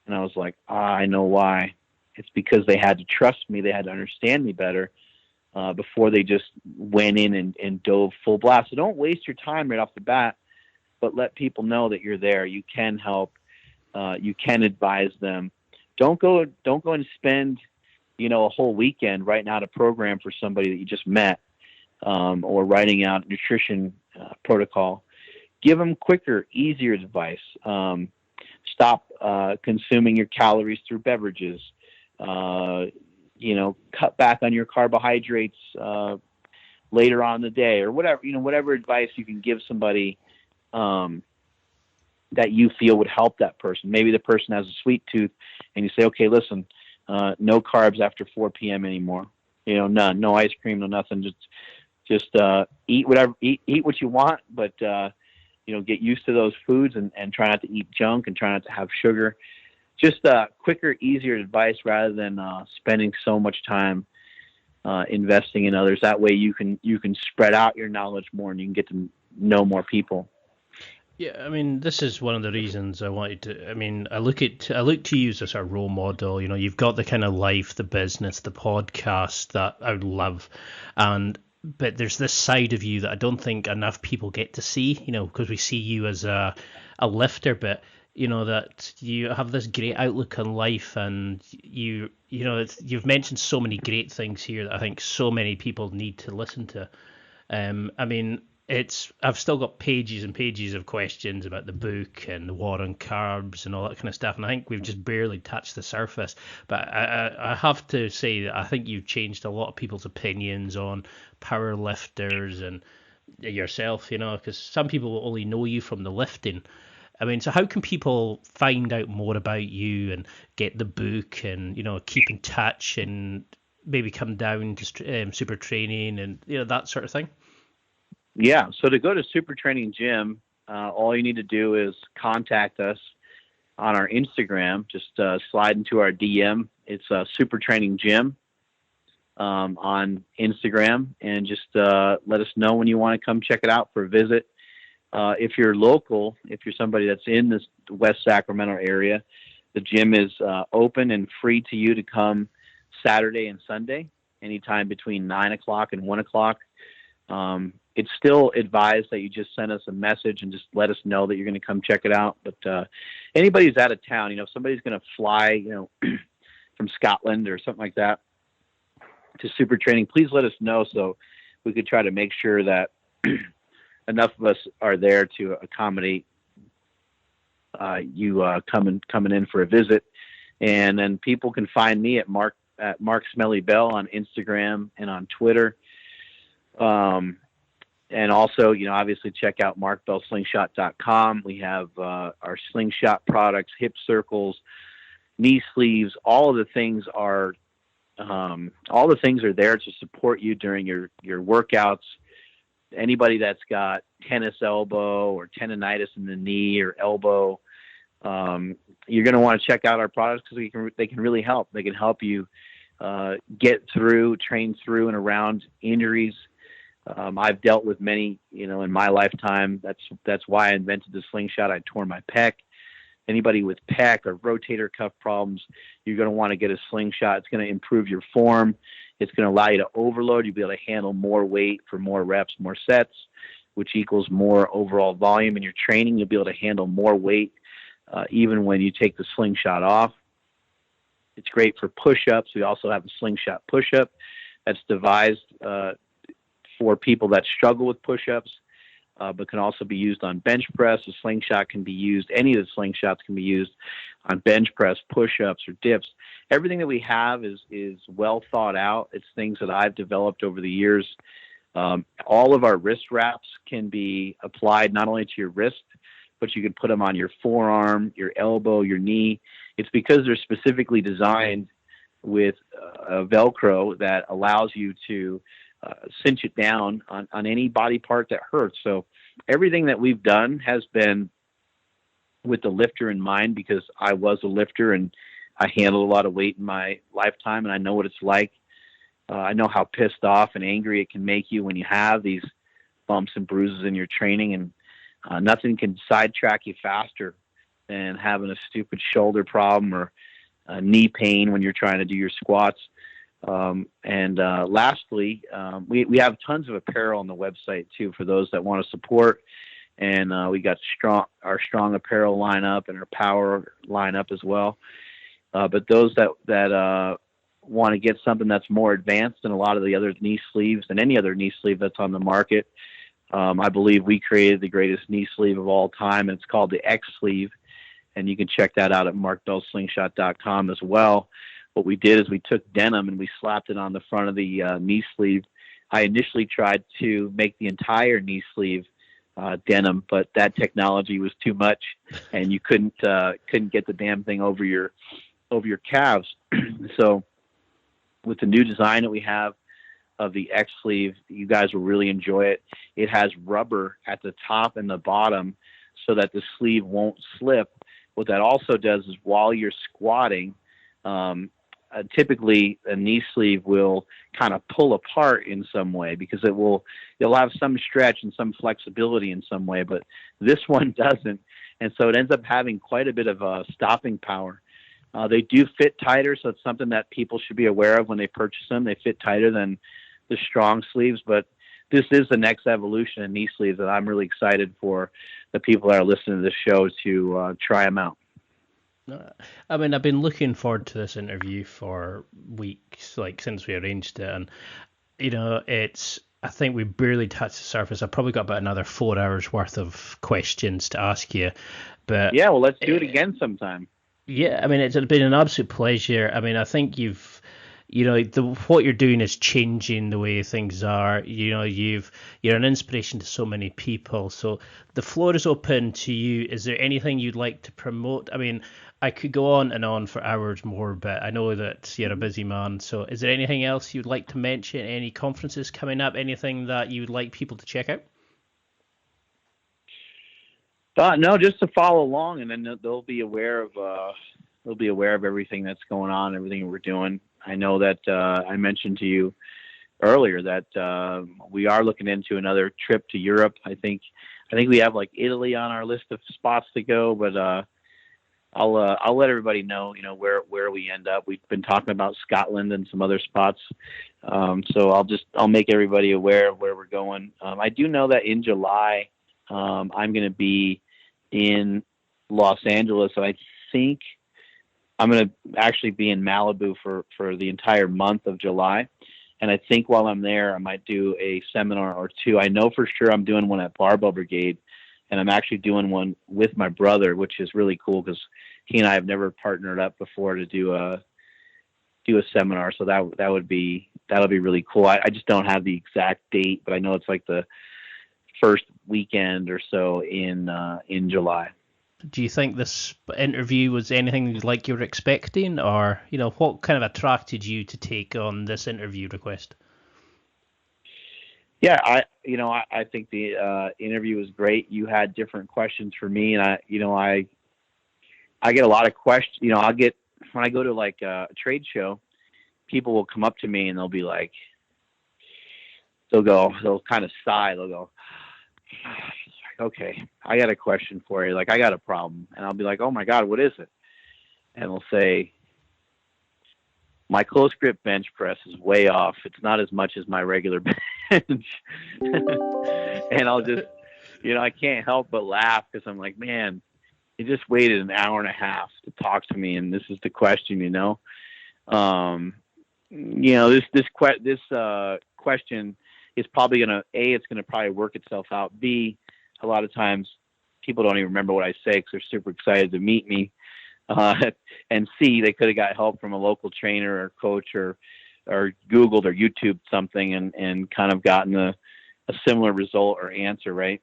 And I was like, I know why. It's because they had to trust me. They had to understand me better before they just went in and dove full blast. So don't waste your time right off the bat, but let people know that you're there. You can help. You can advise them. Don't go and spend, a whole weekend writing out a program for somebody that you just met, or writing out a nutrition protocol. Give them quicker, easier advice. Stop consuming your calories through beverages. Cut back on your carbohydrates later on in the day, or whatever advice you can give somebody that you feel would help that person. Maybe the person has a sweet tooth, and you say, okay, listen, no carbs after 4 p.m. anymore. None, no ice cream, no nothing. Just Just eat what you want, but get used to those foods and try not to eat junk and try not to have sugar. Just quicker, easier advice rather than spending so much time investing in others. That way you can spread out your knowledge more and you can get to know more people. Yeah, I mean, this is one of the reasons I wanted to. I mean, I look to you as a sort of role model. You've got the kind of life, the business, the podcast that I would love, but there's this side of you that I don't think enough people get to see. Because we see you as a lifter, but that you have this great outlook on life, and you've mentioned so many great things here that I think so many people need to listen to. I mean, I've still got pages and pages of questions about the book and the war on carbs and all that kind of stuff, and I think we've just barely touched the surface. But I have to say that I think you've changed a lot of people's opinions on power lifters and yourself, because some people will only know you from the lifting. I mean, so how can people find out more about you and get the book and, keep in touch and maybe come down to Super Training and, that sort of thing? Yeah. So to go to Super Training Gym, all you need to do is contact us on our Instagram. Just slide into our DM. It's Super Training Gym on Instagram, and just let us know when you want to come check it out for a visit. If you're local, if you're somebody that's in this West Sacramento area, the gym is open and free to you to come Saturday and Sunday, anytime between 9 o'clock and 1 o'clock. It's still advised that you just send us a message and just let us know that you're going to come check it out. But anybody who's out of town, if somebody's going to fly, from Scotland or something like that to Super Training, please let us know so we could try to make sure that enough of us are there to accommodate you coming in for a visit. And then people can find me at Mark Smelly Bell on Instagram and on Twitter. And also, obviously check out markbellslingshot.com. We have our slingshot products, hip circles, knee sleeves. All the things are there to support you during your workouts. Anybody that's got tennis elbow or tendonitis in the knee or elbow, you're going to want to check out our products because they can really help. They can help you get through, train through and around injuries. I've dealt with many, in my lifetime. That's why I invented the slingshot. I tore my pec. Anybody with pec or rotator cuff problems, you're going to want to get a slingshot. It's going to improve your form. It's going to allow you to overload. You'll be able to handle more weight for more reps, more sets, which equals more overall volume in your training. You'll be able to handle more weight even when you take the slingshot off. It's great for push-ups. We also have a slingshot push-up that's devised for people that struggle with push-ups, but can also be used on bench press. A slingshot can be used, any of the slingshots can be used on bench press, push-ups, or dips. Everything that we have is well thought out. It's things that I've developed over the years. All of our wrist wraps can be applied not only to your wrist, but you can put them on your forearm, your elbow, your knee. It's because they're specifically designed with Velcro that allows you to cinch it down on any body part that hurts. So everything that we've done has been with the lifter in mind, because I was a lifter and I handled a lot of weight in my lifetime, and I know what it's like. I know how pissed off and angry it can make you when you have these bumps and bruises in your training, and nothing can sidetrack you faster than having a stupid shoulder problem or knee pain when you're trying to do your squats. Lastly, we have tons of apparel on the website too for those that want to support, and we got our strong apparel lineup and our power lineup as well. But those that want to get something that's more advanced than a lot of the other knee sleeves and any other knee sleeve that's on the market, I believe we created the greatest knee sleeve of all time, and it's called the X sleeve, and you can check that out at markbellslingshot.com as well. What we did is we took denim and we slapped it on the front of the knee sleeve. I initially tried to make the entire knee sleeve denim, but that technology was too much, and you couldn't get the damn thing over your calves. So with the new design that we have, of the X sleeve. You guys will really enjoy it. It has rubber at the top and the bottom so that the sleeve won't slip. What that also does is while you're squatting, typically a knee sleeve will kind of pull apart in some way because you'll have some stretch and some flexibility in some way, but this one doesn't. And so it ends up having quite a bit of stopping power. They do fit tighter, so it's something that people should be aware of when they purchase them. They fit tighter than the strong sleeves, but this is the next evolution in knee sleeves, and I'm really excited for the people that are listening to this show to try them out. I mean, I've been looking forward to this interview for weeks, like since we arranged it, and I think we barely touched the surface. I've probably got about another 4 hours worth of questions to ask you, but yeah, well, let's do it again sometime. Yeah, I mean, it's been an absolute pleasure. I mean, I think what you're doing is changing the way things are. You're an inspiration to so many people. So the floor is open to you. Is there anything you'd like to promote? I mean, I could go on and on for hours more, but I know that you're a busy man. So is there anything else you'd like to mention? Any conferences coming up? Anything that you would like people to check out? No, just to follow along, and then they'll be aware of everything that's going on, everything we're doing. I know that I mentioned to you earlier that we are looking into another trip to Europe. I think we have like Italy on our list of spots to go, but I'll let everybody know, where we end up. We've been talking about Scotland and some other spots, so I'll make everybody aware of where we're going. I do know that in July I'm going to be in Los Angeles, and I think I'm going to actually be in Malibu for the entire month of July. And I think while I'm there, I might do a seminar or two. I know for sure I'm doing one at Barbell Brigade, and I'm actually doing one with my brother, which is really cool because he and I have never partnered up before to do a seminar. So that'll be really cool. I just don't have the exact date, but I know it's like the first weekend or so in July. Do you think this interview was anything like you were expecting, or what kind of attracted you to take on this interview request? Yeah, I think the interview was great. You had different questions for me, and I get a lot of questions. I'll get, when I go to like a trade show, people will come up to me and they'll be like, they'll kind of sigh. They'll go, okay, I got a question for you. Like, I got a problem. And I'll be like, oh my God, what is it? And they'll say, my close grip bench press is way off. It's not as much as my regular bench. And I'll just, I can't help but laugh because I'm like, man, you just waited an hour and a half to talk to me, and this is the question, this question is probably it's going to probably work itself out. B, a lot of times people don't even remember what I say because they're super excited to meet me. And C, they could have got help from a local trainer or coach or Googled or YouTubed something and kind of gotten a similar result or answer, right?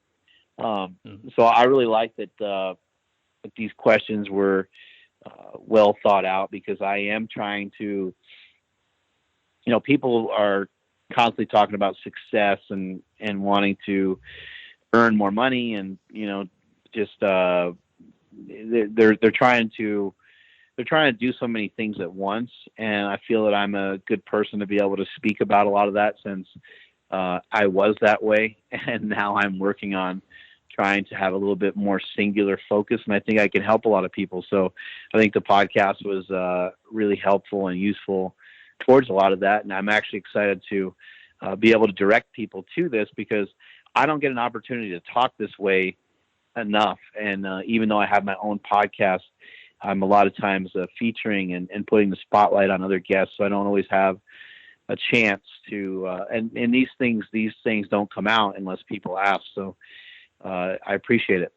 So I really like that these questions were well thought out, because I am trying to, people are constantly talking about success and wanting to earn more money, and just they're trying to do so many things at once, and I feel that I'm a good person to be able to speak about a lot of that, since I was that way, and now I'm working on trying to have a little bit more singular focus, and I think I can help a lot of people. So I think the podcast was really helpful and useful towards a lot of that, and I'm actually excited to be able to direct people to this, because I don't get an opportunity to talk this way enough. And even though I have my own podcast, I'm a lot of times featuring and putting the spotlight on other guests, so I don't always have a chance to and these things don't come out unless people ask. So I appreciate it.